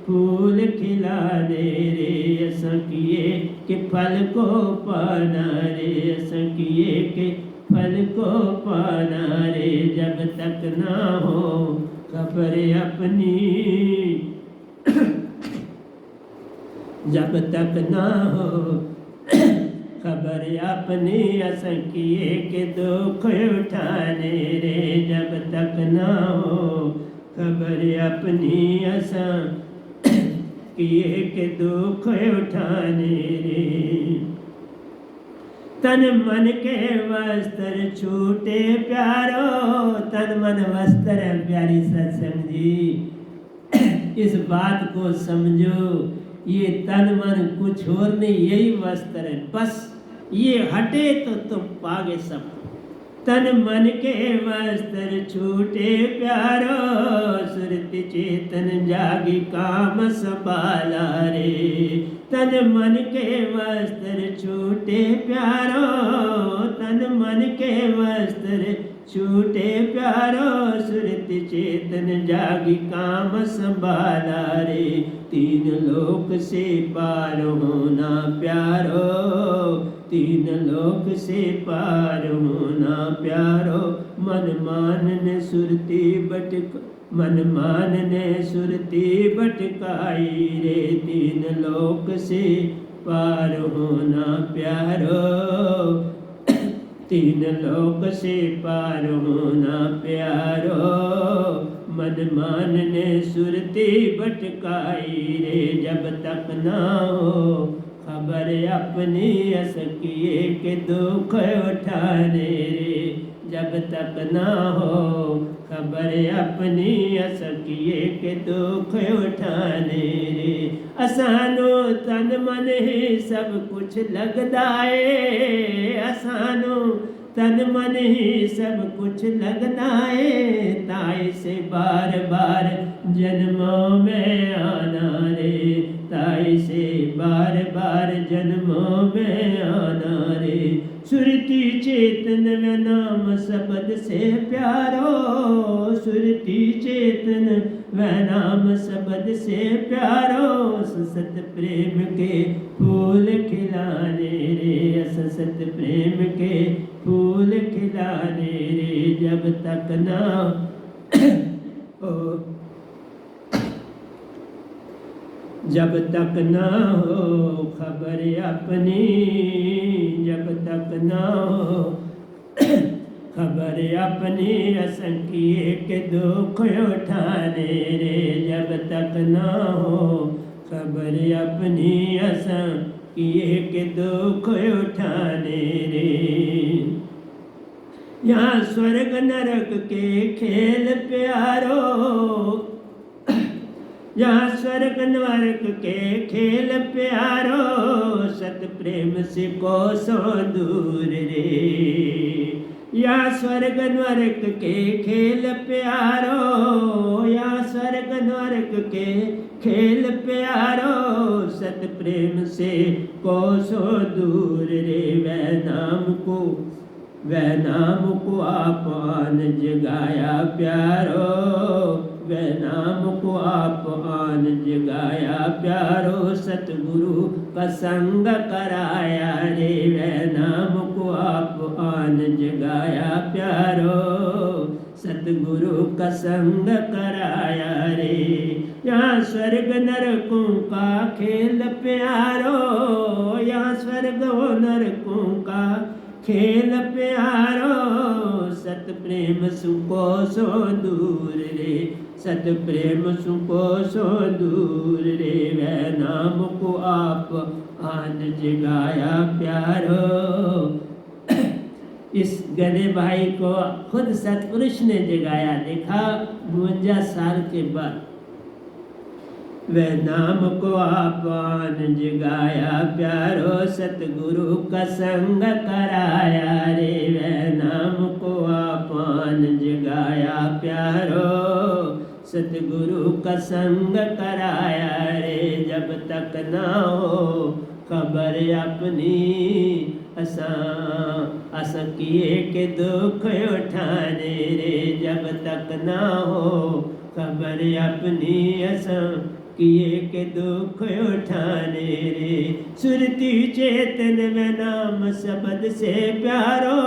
फूल खिलाने रे। असकिए के फल को पाना रे, असकिए के फल को पाना रे। जब तक ना हो खबर अपनी, जब तक ना हो खबर अपनी असकिए के दुख उठाने रे। जब तक ना हो खबर अपनी असा किए के दुख उठाने रे। तन मन के वस्त्र छूटे प्यारो, तन मन वस्त्र है प्यारी सत्संग जी। इस बात को समझो, ये तन मन कुछ और नहीं, यही वस्त्र है, बस ये हटे तो तुम पागे सब। तन मन के वस्त्र छूटे प्यारो, सुरति चेतन जागी काम संभाला रे। तन मन के वस्त्र छूटे प्यारो, तन मन के वस्त्र छूटे प्यारो, सुरति चेतन जागी काम संभाला रे। तीन लोक से पार होना प्यारो, तीन लोक से पार होना प्यारो। मन मान ने सुरती बटक, मन मान ने सुरती बटकाई रे। तीन लोक से पार होना प्यारो, तीन लोक से पार होना प्यारो। मन मान ने सुरती बटकाई रे। जब तक ना हो खबर अपनी, असकिए के दुख उठाने रे। जब तक ना हो खबर अपनी, असकिए के दुख उठाने रे। असानो तन मन ही सब कुछ लगदा है, असानो तन मन ही सब कुछ लगदा है। ताई से बार बार जन्मों में आना रे, ताई से बार बार जन्मों में आना रे। सुरती चेतन में नाम शब्द से प्यारो, सुरती चेतन व नाम शब्द से प्यारो। सत प्रेम के फूल खिलाने रे, सत प्रेम के फूल खिलाने रे। जब तक ना हो, जब तक ना हो खबर अपनी, जब तक ना हो खबर अपनी, असंख्य के दुख उठाने रे। जब तक ना हो खबर अपनी, असंख्य के दुख उठाने रे। यहाँ स्वर्ग नरक के खेल प्यारो, यहाँ स्वर्ग नरक के खेल प्यारो। सत प्रेम से कोसों दूर रे। यहाँ स्वर्ग नरक के खेल प्यारो, यहाँ स्वर्ग नरक के खेल प्यारो। सत प्रेम से कोसों दूर रे। वह नाम को, वह नाम को आपन जगाया प्यारो, वह नाम को आप आन जगाया प्यारो। सतगुरु का संग कराया रे, वह नाम को आप आन जगाया प्यारो। सतगुरु का संग कराया रे। यहाँ स्वर्ग नरकों का खेल प्यारो, यहाँ स्वर्ग नरकों का खेल प्यारो। सत प्रेम सुको सो दूर रे, सत प्रेम सुको सो दूर रे। वह नाम को आप आन जगाया प्यारो। इस गधे भाई को खुद सतपुरुष ने जगाया, देखा 52 साल के बाद। वह नाम को आपन जगाया प्यारो। सतगुरु का संग कराया रे, वह नाम को आपन जगाया प्यारो। सतगुरु का संग कराया रे। जब तक ना हो खबर अपनी, असा किए के दुख उठाने रे। जब तक ना हो खबर अपनी, असा किए के दुख उठाने रे। सुरती चेतन में नाम शब्द से प्यारो,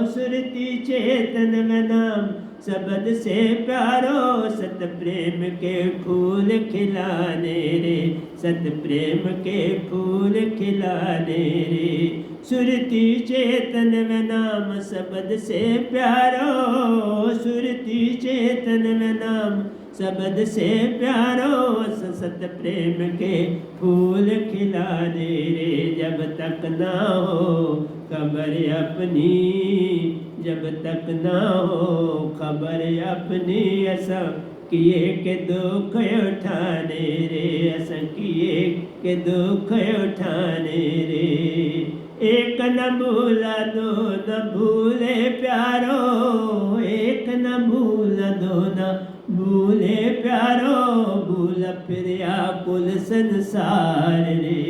सुरती चेतन में नाम शब्द से प्यारो। सत प्रेम के फूल खिलाने रे, सत प्रेम के फूल खिलाने रे। सुरती चेतन में नाम शब्द से प्यारो, सुरती चेतन में नाम शब्द से प्यारो अस सत प्रेम के फूल खिलाने रे। जब तक ना हो खबर अपनी, जब तक ना हो खबर अपनी, असा किए के दुख उठाने रे, असा किए के दुख उठाने रे। एक न भूला दो न भूले प्यारो, एक न भूला दो न भूले प्यारो, भूल फिर आकुल संसार रे।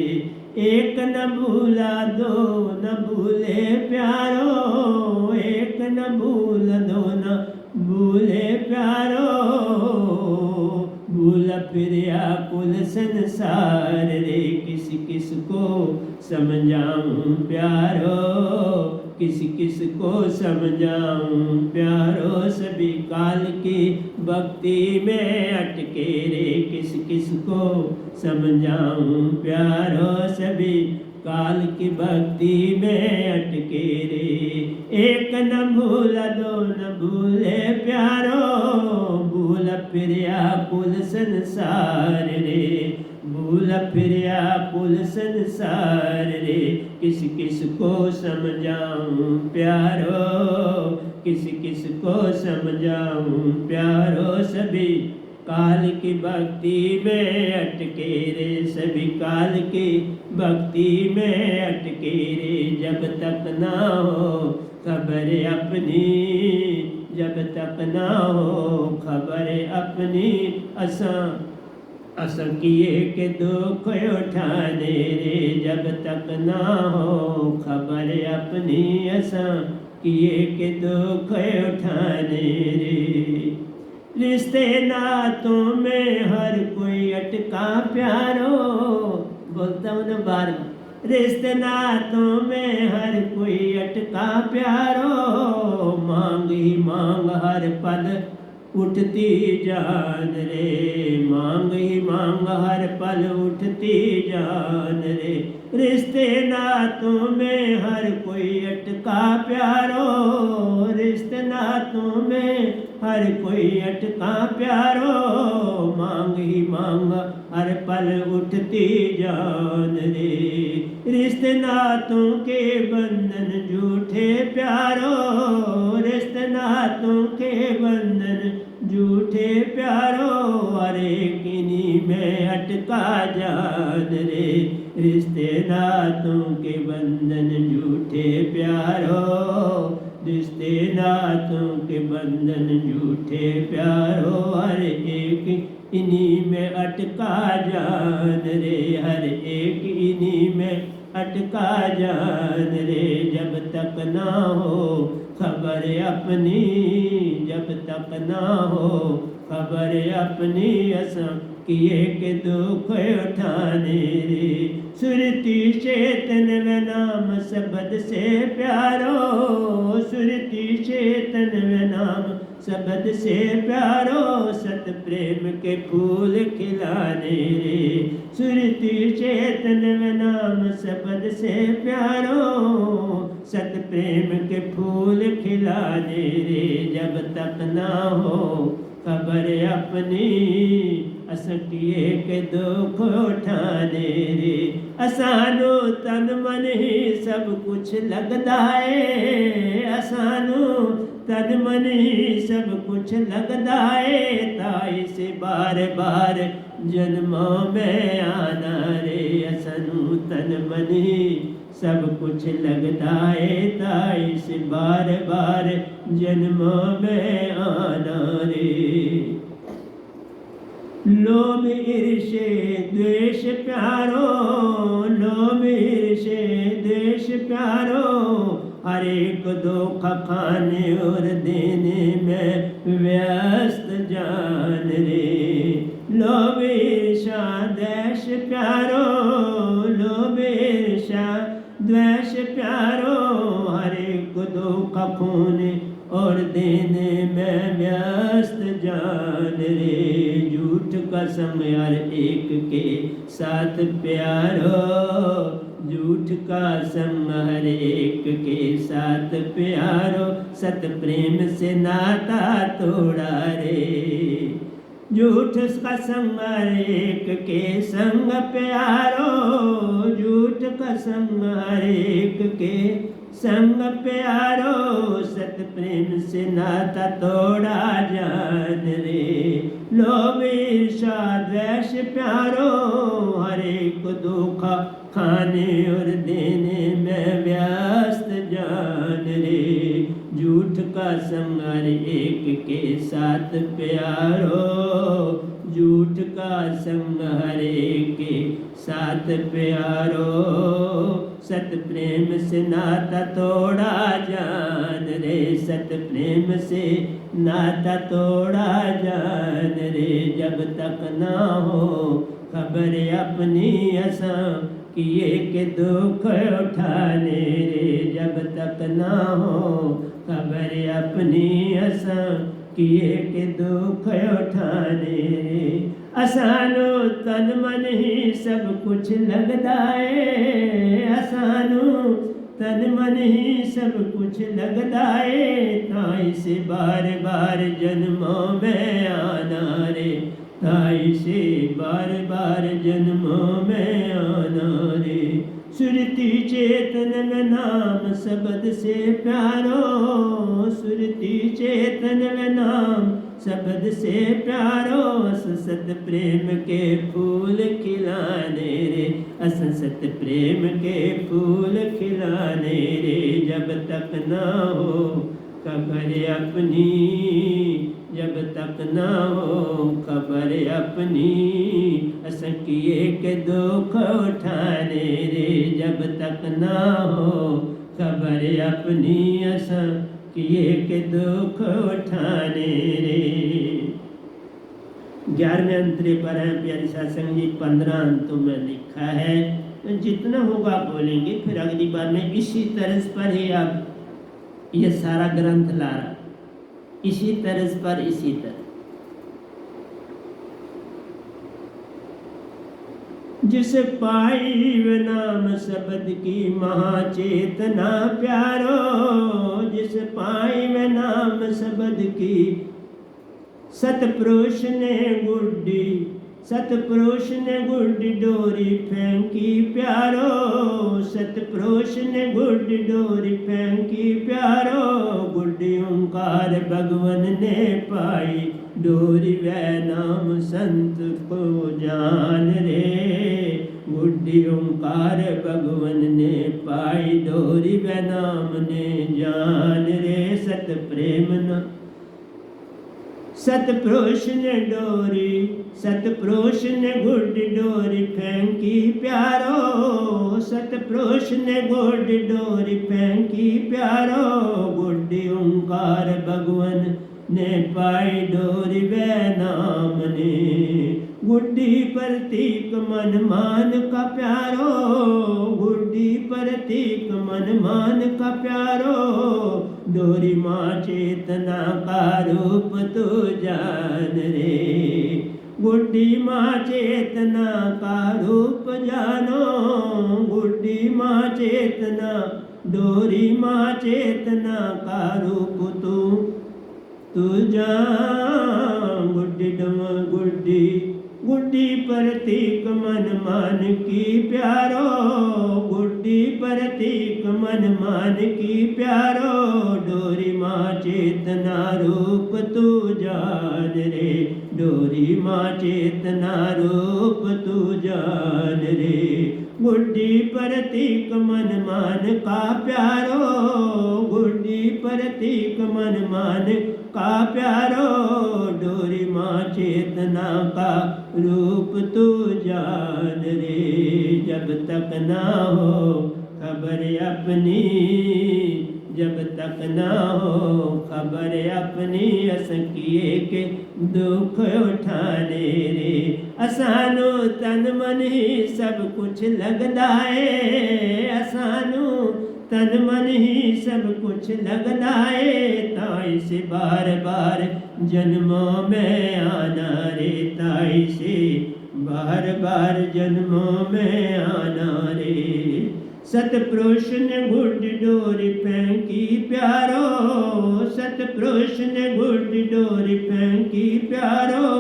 एक न भूला दो न भूले प्यारो, एक न भूल दो न भूले प्यारो, भूल फिर आकुल संसार रे। किस किस को समझाऊं प्यारो, किस किस को समझाऊं प्यारो, सभी काल की भक्ति में अटके रे। किस किस को समझाऊं प्यारो, सभी काल की भक्ति में अटके रे। एक न भूला दो न भूले प्यारो, भूल फिर आकुल संसार रे, भूल फिर आकुल संसार रे। किस किस को समझाऊं प्यारो, किस किस को समझाऊं प्यारो, सभी काल की भक्ति में अटके रे, सभी काल की भक्ति में अटके रे। जब तक ना हो खबर अपनी, जब तक ना हो खबर अपनी, असा असा किए के दुख उठाने रे। जब तक ना हो खबर अपनी, असा किए के दुख उठाने रे। रिश्ते नातों में हर कोई अटका प्यारो, बोलता हूँ ना बार, रिश्ते नातों में हर कोई अटका प्यारो, मांग ही मांग हर पल उठती जान रे, मांग ही मांग हर पल उठती जान रे। रिश्ते नातों में हर कोई अटका प्यारो, रिश्ते नातों में हर कोई अटका प्यारो, मांग ही मांग हर पल उठती जान रे। रिश्ते नातों के बंधन झूठे प्यारो, रिश्ते नातों के बंधन झूठे प्यारो, अरे किन्हीं में अटका जान रे। रिश्ते नातों के बंधन झूठे प्यारो, रिश्ते नातों के बंधन झूठे प्यारो, हर एक इन्हीं में अटका जान रे, हर एक इन्हीं में अटका जान रे। जब तक ना हो खबर अपनी, जब तक ना हो खबर अपनी, असा किए के दुख उठाने रे। सुरती चेतन में नाम शब्द से प्यारो, सुरती चेतन में नाम शब्द से प्यारो, सत प्रेम के फूल खिलाने रे। सुरती चेतन में नाम शब्द से प्यारो, सत प्रेम के फूल खिलाने रे। जब तक ना हो खबर अपनी, असकिए के दुख उठाने रे। असानो तन मन ही सब कुछ लगदा है, असानो तन मन ही सब कुछ लगदा है, ताई से बार बार जन्मों में आना रे। असानो तन मन ही सब कुछ लगदा है, ताई से बार बार जन्मों में आना रे। लोभ ईर्ष्या द्वेष प्यारो, लोभ ईर्ष्या द्वेष प्यारो, हर एक दुख खाने और देने में व्यस्त जान रे। लोभ ईर्ष्या द्वेष प्यारो, लोभ ईर्ष्या द्वेष प्यारो, हर एक दुख खाने और देने में व्यस्त जान रे। झूठ का संग हर एक के साथ प्यारो, झूठ का संग हर एक के साथ प्यारो, सत प्रेम से नाता तोड़ा रे। झूठ का संग हर एक के संग प्यारो, झूठ का संग हर एक के संग प्यारो, सत प्रेम से नाता तोड़ा जान रे। लोभ ईर्षा द्वेष प्यारो, हर एक दुख खाने और देने में व्यस्त जान रे। झूठ का संग हर एक के साथ प्यारो, झूठ का संग हर एक के साथ प्यारो, सत प्रेम से नाता तोड़ा जान रे। सत प्रेम से नाता तोड़ा जान रे। जब तक ना हो खबर अपनी असा किए के दुख उठाने रे। जब तक ना हो खबर अपनी असा किए के दुख उठाने रे। असानो तन मन ही सब कुछ लगदा है, असानो तन मन ही सब कुछ लगदा है। ताई से बार बार जन्मों में आना रे, ताई से बार बार जन्मों में आना रे। सुरती चेतन में नाम शब्द से प्यारो, सुरती चेतन में नाम शब्द से प्यारो। असत प्रेम के फूल खिलाने रे, असत प्रेम के फूल खिलाने रे। जब तक ना हो खबर अपनी, जब तक ना हो खबर अपनी, असकिए के दुख उठाने रे। जब तक ना हो खबर अपनी, असकिए के दुख उठाने रे। 11वें अंतरे पर है प्यारी सत्संग जी, 15 अंतों में लिखा है। तो जितना होगा बोलेंगे, फिर अगली बार में इसी तरह पर ही आप ये सारा ग्रंथ ला रहा, इसी तरह पर इसी तरह। जिस पाई व नाम शब्द की महाचेतना प्यारो, जिस पाई व नाम शब्द की सतपुरुष ने गुड्डी, सतपुरुष ने गुड्डी डोरी फेंकी प्यारो, सतपुरुष ने गुड्डी डोरी फेंकी प्यारो। गुड्डी ओंकार भगवन ने पाई डोरी वह नाम संत को जान रे। गुड्डी ओंकार भगवन ने पाई डोरी वह नाम ने जान रे। सत प्रेम न सतपुरुष ने डोरी, सतपुरुष ने गुड्डी डोरी फेंकी प्यारो, सतपुरुष ने गुड्डी डोरी फेंकी प्यारो। गुड्डी ओंकार भगवन ने पाई डोरी वह नाम ने। गुड्डी प्रतीक मन मान का प्यारो, गुड्डी प्रतीक मन मान का प्यारो। डोरी माँ चेतना का रूप तू जान रे। गुड्डी माँ चेतना का रूप जानो, गुड्डी माँ चेतना, डोरी माँ चेतना का रूप तू जान। गुड्डी डम गुड्डी, गुड्डी प्रतीक मन मान की प्यारो, गुड्डी प्रतीक मन मान की प्यारो। डोरी माँ चेतना रूप तू जान रे, डोरी माँ चेतना रूप तू जान रे। गुड्डी प्रतीक मन मान का प्यारो, गुड्डी प्रतीक मन मान का प्यारो। डोरी माँ चेतना का रूप तू जान रे। जब तक ना हो खबर अपनी, जब तक ना हो खबर अपनी, असकिए के दुख उठाने रे। असानो तन मन ही सब कुछ लगदा है, असानो तन मन ही सब कुछ लगदा है। ताई से बार बार जन्मों में आना रे, ताई से बार बार जन्मों में आना रे। सतपुरुष ने गुड डोरी फेंकी प्यारो, सतपुरुष ने गुड डोरी फेंकी प्यारो,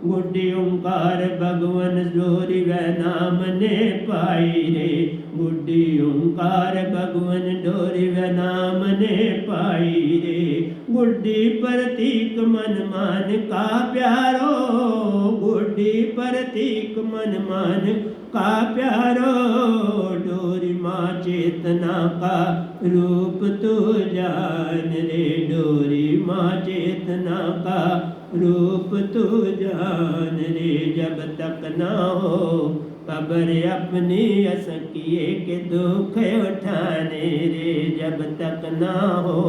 गुड्डी ओंकार भगवन डोरी व नाम ने पाई रे, गुड्डी ओंकार भगवन डोरी व नाम ने पाई रे, गुड्डी प्रतीक मन मान का प्यारो, गुड्डी प्रतीक मन मान का प्यारो, डोरी माँ चेतना का रूप तू जान रे, डोरी माँ चेतना का रूप तू जान रे, जब तक ना हो खबर अपनी असकिए के दुख उठाने रे, जब तक ना हो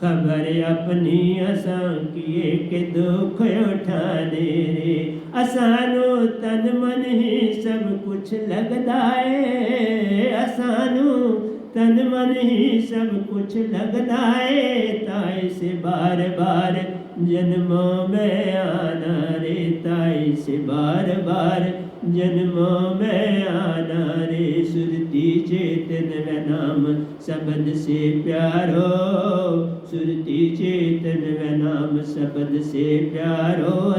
खबर अपनी असकिए के दुख उठाने रे, असानो तन मन ही सब कुछ लगदा है, असानो तन मन ही सब कुछ लगदा है, ताई से बार बार जन्मों में आना रे, ताई से बार बार जन्मों में आना रे, सुरती चेतन व नाम शब्द से प्यारो, सुरती चेतन व नाम शब्द से प्यारो,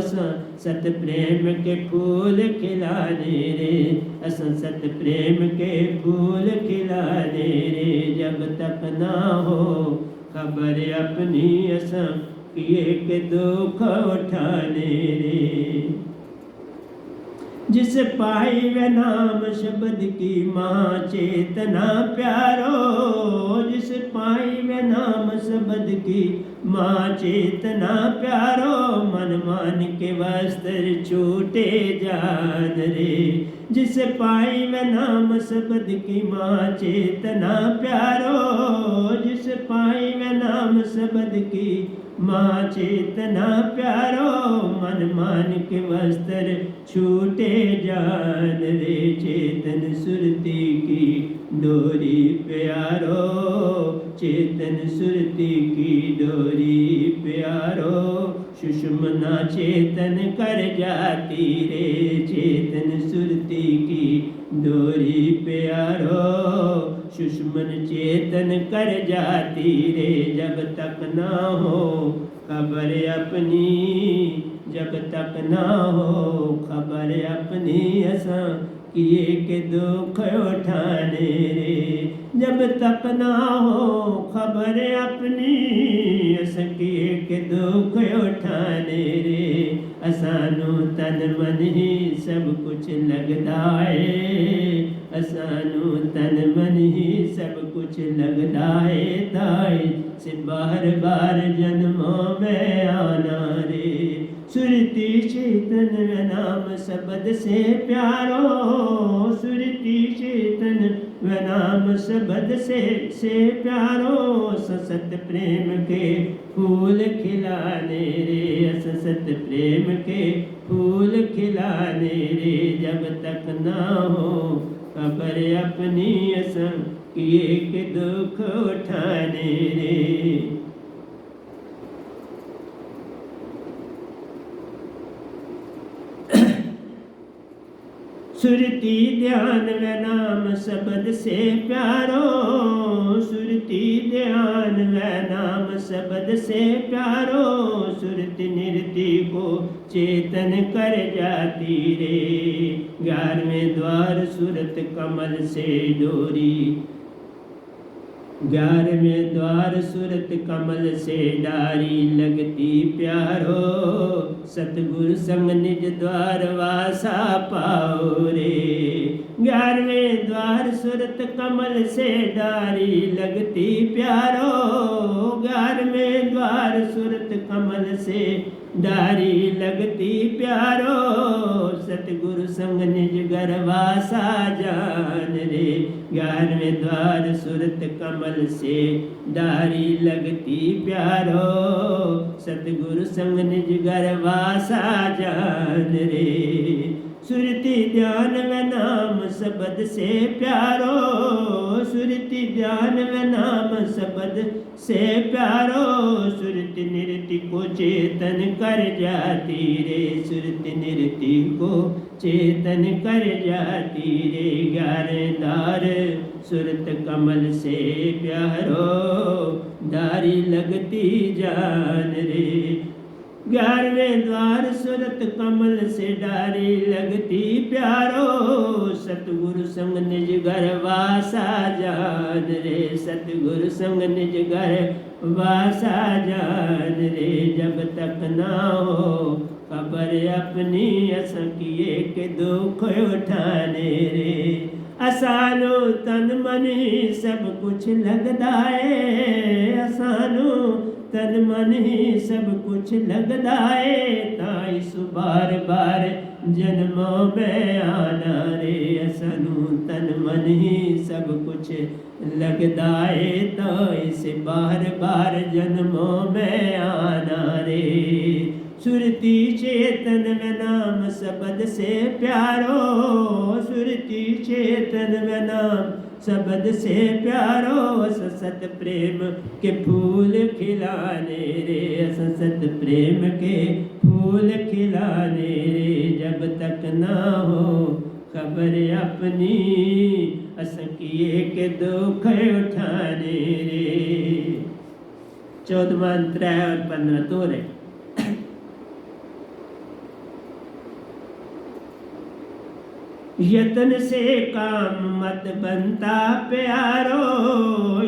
सत प्रेम के फूल खिलाने रे, असा सत प्रेम के फूल खिलाने रे, जब तक ना हो खबर अपनी असा किए के दुख उठाने रे, जिस पाई वे नाम शब्द की माँ चेतना प्यारो, जिस पाई वे नाम शब्द की माँ चेतना प्यारो, मन मान के वस्त्र छूटे जान रे, जिस पाई वे नाम शब्द की माँ चेतना प्यारो, जिस पाई वे नाम शब्द की माँ चेतना प्यारो, मन मान के वस्त्र छूटे जान रे, चेतन सुरती की डोरी प्यारो, चेतन सुरती की डोरी प्यारो, सुषुम्ना चेतन कर जाती रे, चेतन सुरती की डोरी प्यारो, सुषुम्न चेतन कर जाती रे, जब तक ना हो खबर अपनी, जब तक ना हो खबर अपनी असा किए के दुख उठाने रे, जब तक ना हो खबर अपनी असा किए के दुख उठाने रे, असानो तन मन ही सब कुछ लगदा है, असानो तन मन ही सब कुछ लगदा है, ताई से बार बार जन्मों में आना रे, सुरती चेतन व नाम शब्द से प्यारो, सुरती चेतन व नाम शब्द से प्यारो, ससत प्रेम के फूल खिलाने रे, ससत प्रेम के फूल खिलाने रे, जब तक ना हो खबर अपनी असा किए के दुख उठाने रे, सुरती ध्यान व नाम शब्द से प्यारो, सुरती ध्यान व नाम शब्द से प्यारो, सुरति निरति को चेतन कर जाती रे, 11वें द्वार सुरत कमल से डोरी, 11वें द्वार सुरत कमल से डारी लगती प्यारो, सतगुरु संग निज द्वार वासा पाओ रे, 11वें द्वार सुरत कमल से डारी लगती प्यारो, 11वें द्वार सुरत कमल से डारी लगती प्यारो, सतगुरु संग निज घर वासा जान रे, 11वें द्वार सुरत कमल से डारी लगती प्यारो, सतगुरु संग निज घर वासा जान रे, सुरति ध्यान व नाम शब्द से प्यारो, सुरति ध्यान व नाम शब्द से प्यारो, सुरति निरति को चेतन कर जाती रे, सुरति निरति को चेतन कर जाती रे 11 दार सूरत कमल से प्यारो दारी लगती जान रे 11वें द्वार सूरत कमल से डारी लगती प्यारो सतगुरु संग निज घर वासा जान रे सतगुरु संग निज घर वासा जान रे जब तक ना हो खबर अपनी असां किए के दुख उठाने रे असानो तन मन ही सब कुछ लगदा है असानो तन मन ही सब कुछ लगदा है ताई सु बार बार जन्मों में आना रे असानो तन मन ही सब कुछ लगदा है ताई से बार बार जन्मों में आना रे सुरती चेतन में नाम शब्द से प्यारो सुरती चेतन में नाम शब्द से प्यारो सत प्रेम के फूल खिलाने रे सत प्रेम के फूल खिलाने रे जब तक ना हो खबर अपनी असकिए के दुख उठाने रे 14 मंत्र और 15 तोरे यतन से काम मत बनता प्यारो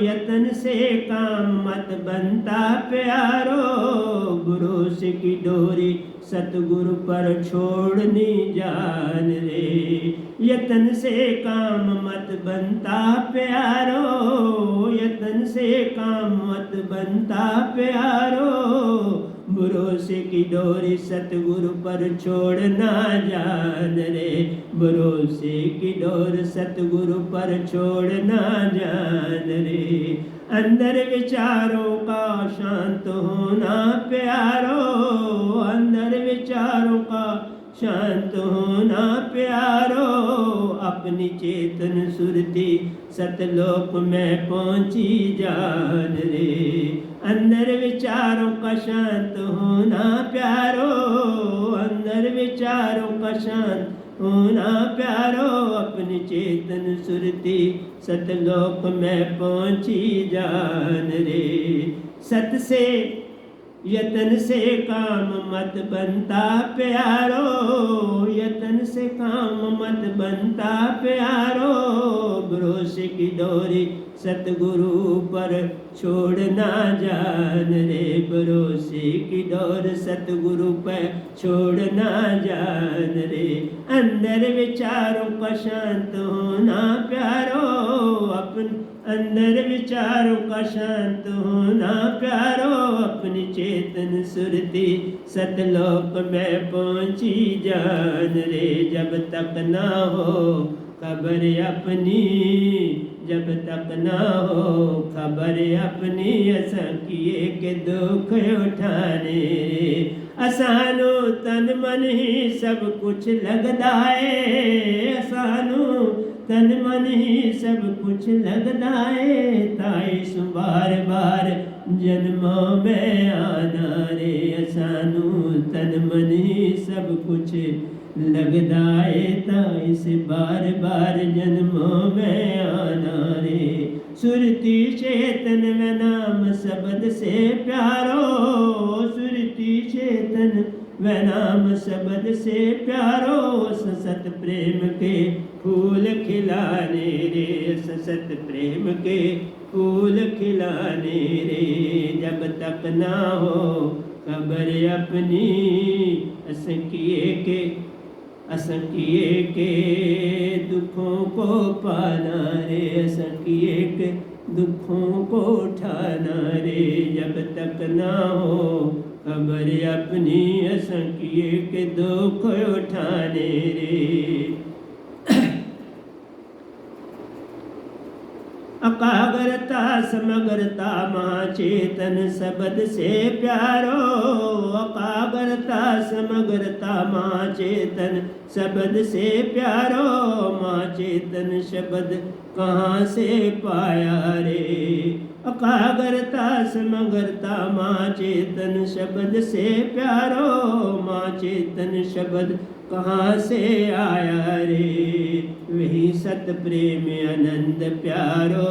यतन से काम मत बनता प्यारो गुरु से की डोरी सतगुरु पर छोड़नी जान रे यतन से काम मत बनता प्यारो यतन से काम मत बनता प्यारो भरोसे की डोरी सतगुरु पर छोड़ना जान रे भरोसे की डोर सतगुरु पर छोड़ना जान रे अंदर विचारों का शांत होना प्यारो अंदर विचारों का शांत होना प्यारो अपनी चेतन सुरती सतलोक में पहुंची जान रे अंदर विचारों का शांत होना प्यारो अंदर विचारों का शांत होना प्यारो अपनी चेतन सुरती सतलोक में पहुंची जान रे सत से यतन से काम मत बनता प्यारो यतन से काम मत बनता प्यारो भरोसे की डोरी सतगुरु पर छोड़ना जान रे भरोसे की डोर सतगुरु पर छोड़ना जान रे अंदर विचारों का शांत होना प्यारो अपन अंदर विचारों का शांत होना प्यारो अपनी चेतन सुरती सतलोक में पहुंची जान रे जब तक ना हो खबर अपनी जब तक ना हो खबर अपनी असां किए के दुख उठाने रे असानो तन मन ही सब कुछ लगदा है असानो तन मन ही सब कुछ लगदा है ताई सु बार बार जन्मों में आना रे असानू तन मन ही सब कुछ लगदा है ताई से बार बार जन्मों में आना रे सुरती चेतन में नाम शब्द से प्यारो सुरती चेतन व नाम शब्द से प्यारो सत प्रेम के फूल खिलाने रे सत प्रेम के फूल खिलाने रे जब तक ना हो खबर अपनी असंकिए के दुखों को पाना रे असंकिए के दुखों को उठाना रे जब तक ना हो खबर अपनी असंकिए के दुख उठाने रे अकागरता समगरता महाचेतन शब्द से प्यारो अकागरता समगरता महाचेतन शब्द से प्यारो महाचेतन शब्द कहाँ से पाया रे अकागरता समगरता महाचेतन शब्द से प्यारो महाचेतन शब्द कहाँ से आया रे। वही सत प्रेम आनंद प्यारो,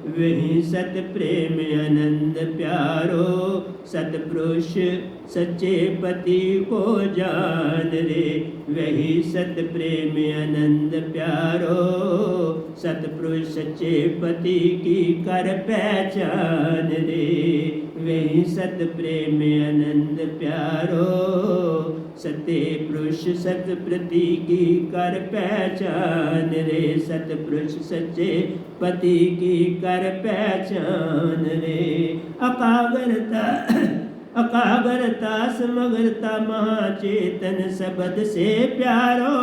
वही सत प्रेम आनंद प्यारो। सतपुरुष सच्चे पति को जान रे, वही सत प्रेम आनंद प्यारो। सतपुरुष सच्चे पति की कर पहचान रे, वही सत प्रेम आनंद प्यारो। सत्य पुरुष सत प्रति की कर पहचान रे, सतपुरुष सच्चे पति की कर पहचान रे। अकागरता अकागरता समगरता महाचेतन शब्द से प्यारो।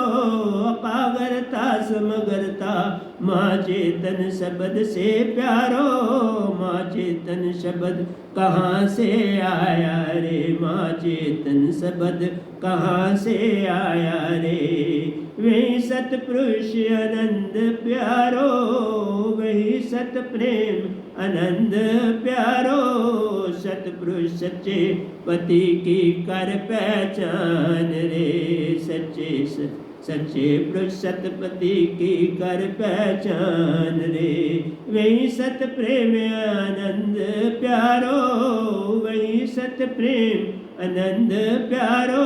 अकागरता समगरता महाचेतन शब्द से प्यारो। महाचेतन शब्द कहाँ से आया रे, महाचेतन शब्द कहाँ से आया रे। वही सतपुरुष आनंद प्यारो, वही सत प्रेम आनंद प्यारो। सतपुरुष सच्चे पति की कर पहचान रे, सच्चे पुरुष सतपति की कर पहचान रे। वही सत प्रेम आनंद प्यारो, वही सत प्रेम आनंद प्यारो।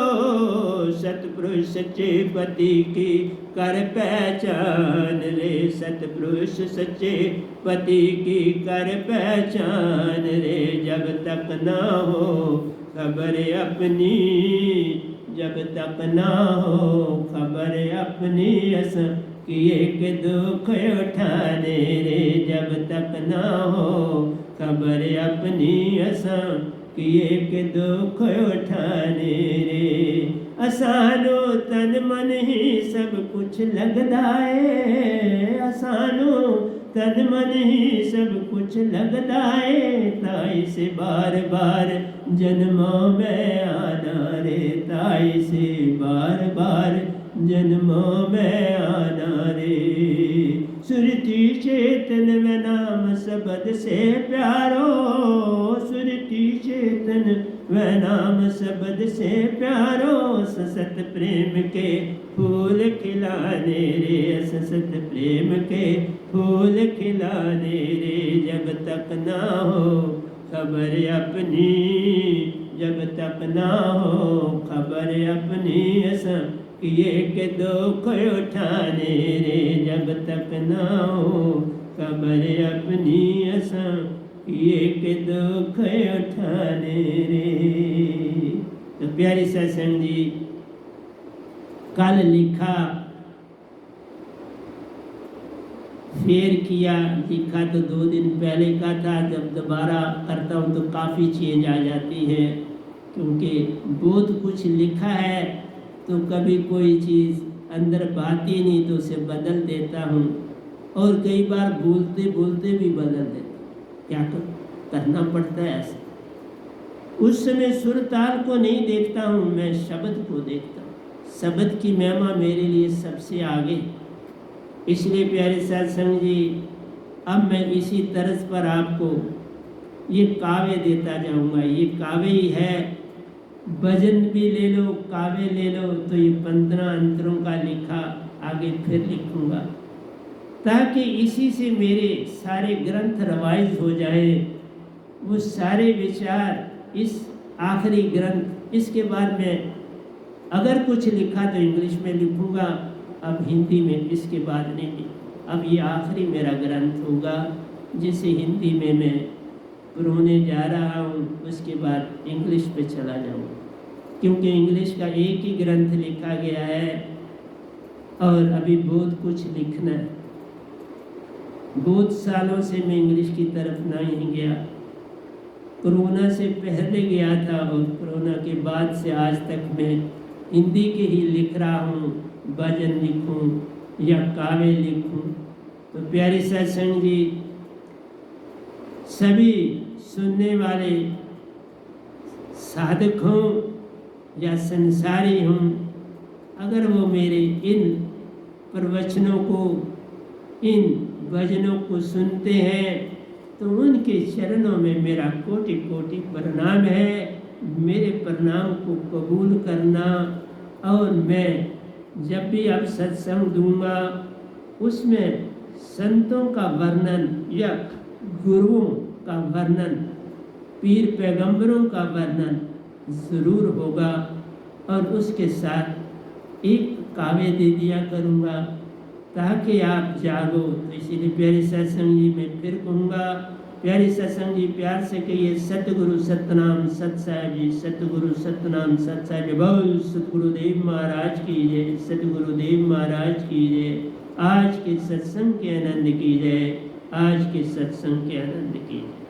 सतपुरुष सच्चे पति की कर पहचान रे, सतपुरुष सच्चे पति की कर पहचान रे। जब तक ना हो खबर अपनी, जब तक ना हो खबर अपनी, अस किए के दुख उठाने रे। जब तक ना हो खबर अपनी, अस किए के दुख उठाने रे। असानो तन मन ही सब कुछ लगदा है, असानो तन मन ही सब कुछ लगदा है। ताई से बार बार जन्मों में आना रे, ताई से बार बार जन्मों में आना रे। सुरती चेतन में नाम शब्द से प्यारो, सुरती चेतन वह नाम शब्द से प्यारो। ससत प्रेम के फूल खिलाने रे, ससत प्रेम के फूल खिलाने रे। जब तक ना हो खबर अपनी, जब तक ना हो खबर अपनी, ऐसा किए के दुख उठाने रे। जब तक ना हो खबर अपनी, ऐसा किए के दुख उठाने रे। तो प्यारी सत्संग जी, कल लिखा फेर किया, लिखा तो 2 दिन पहले का था। जब दोबारा करता हूँ तो काफ़ी चेंज आ जाती है, क्योंकि बहुत कुछ लिखा है तो कभी कोई चीज़ अंदर बात ही नहीं तो उसे बदल देता हूँ, और कई बार बोलते बोलते भी बदल देता। क्या करना पड़ता है ऐसा। उस समय सुर ताल को नहीं देखता हूँ, मैं शब्द को देखता हूँ। शब्द की महिमा मेरे लिए सबसे आगे। इसलिए प्यारे सत्संग जी, अब मैं इसी तर्ज पर आपको ये काव्य देता जाऊंगा। ये काव्य ही है, भजन भी ले लो, काव्य ले लो। तो ये 15 अंतरों का लिखा, आगे फिर लिखूंगा, ताकि इसी से मेरे सारे ग्रंथ रिवाइज हो जाए। वो सारे विचार इस आखिरी ग्रंथ, इसके बाद में अगर कुछ लिखा तो इंग्लिश में लिखूंगा, अब हिंदी में इसके बाद नहीं। अब ये आखिरी मेरा ग्रंथ होगा, जिसे हिंदी में मैं पढ़ने जा रहा हूँ। उसके बाद इंग्लिश पे चला जाऊँगा, क्योंकि इंग्लिश का एक ही ग्रंथ लिखा गया है और अभी बहुत कुछ लिखना है। बहुत सालों से मैं इंग्लिश की तरफ नहीं गया। कोरोना से पहले गया था और कोरोना के बाद से आज तक मैं हिंदी के ही लिख रहा हूँ। भजन लिखूँ या काव्य लिखूँ। तो प्यारी सत्संग जी, सभी सुनने वाले साधक हों या संसारी हों, अगर वो मेरे इन प्रवचनों को, इन भजनों को सुनते हैं तो उनके चरणों में मेरा कोटि कोटि प्रणाम है। मेरे प्रणाम को कबूल करना और मैं जब भी अब सत्संग दूंगा उसमें संतों का वर्णन या गुरुओं का वर्णन, पीर पैगंबरों का वर्णन ज़रूर होगा। और उसके साथ एक काव्य दे दिया करूँगा ताकि आप जागो। तो इसीलिए प्यारे सत्संग जी मैं फिर कहूँगा, प्यारे सत्संग जी प्यार से कहिए सतगुरु सतनाम सत साहिब जी, सतगुरु सतनाम सत साहिब जी। बोल सतगुरुदेव महाराज की जय, सतगुरुदेव महाराज की जय। आज के सत्संग के आनंद की जय, आज के सत्संग के आनंद की जय।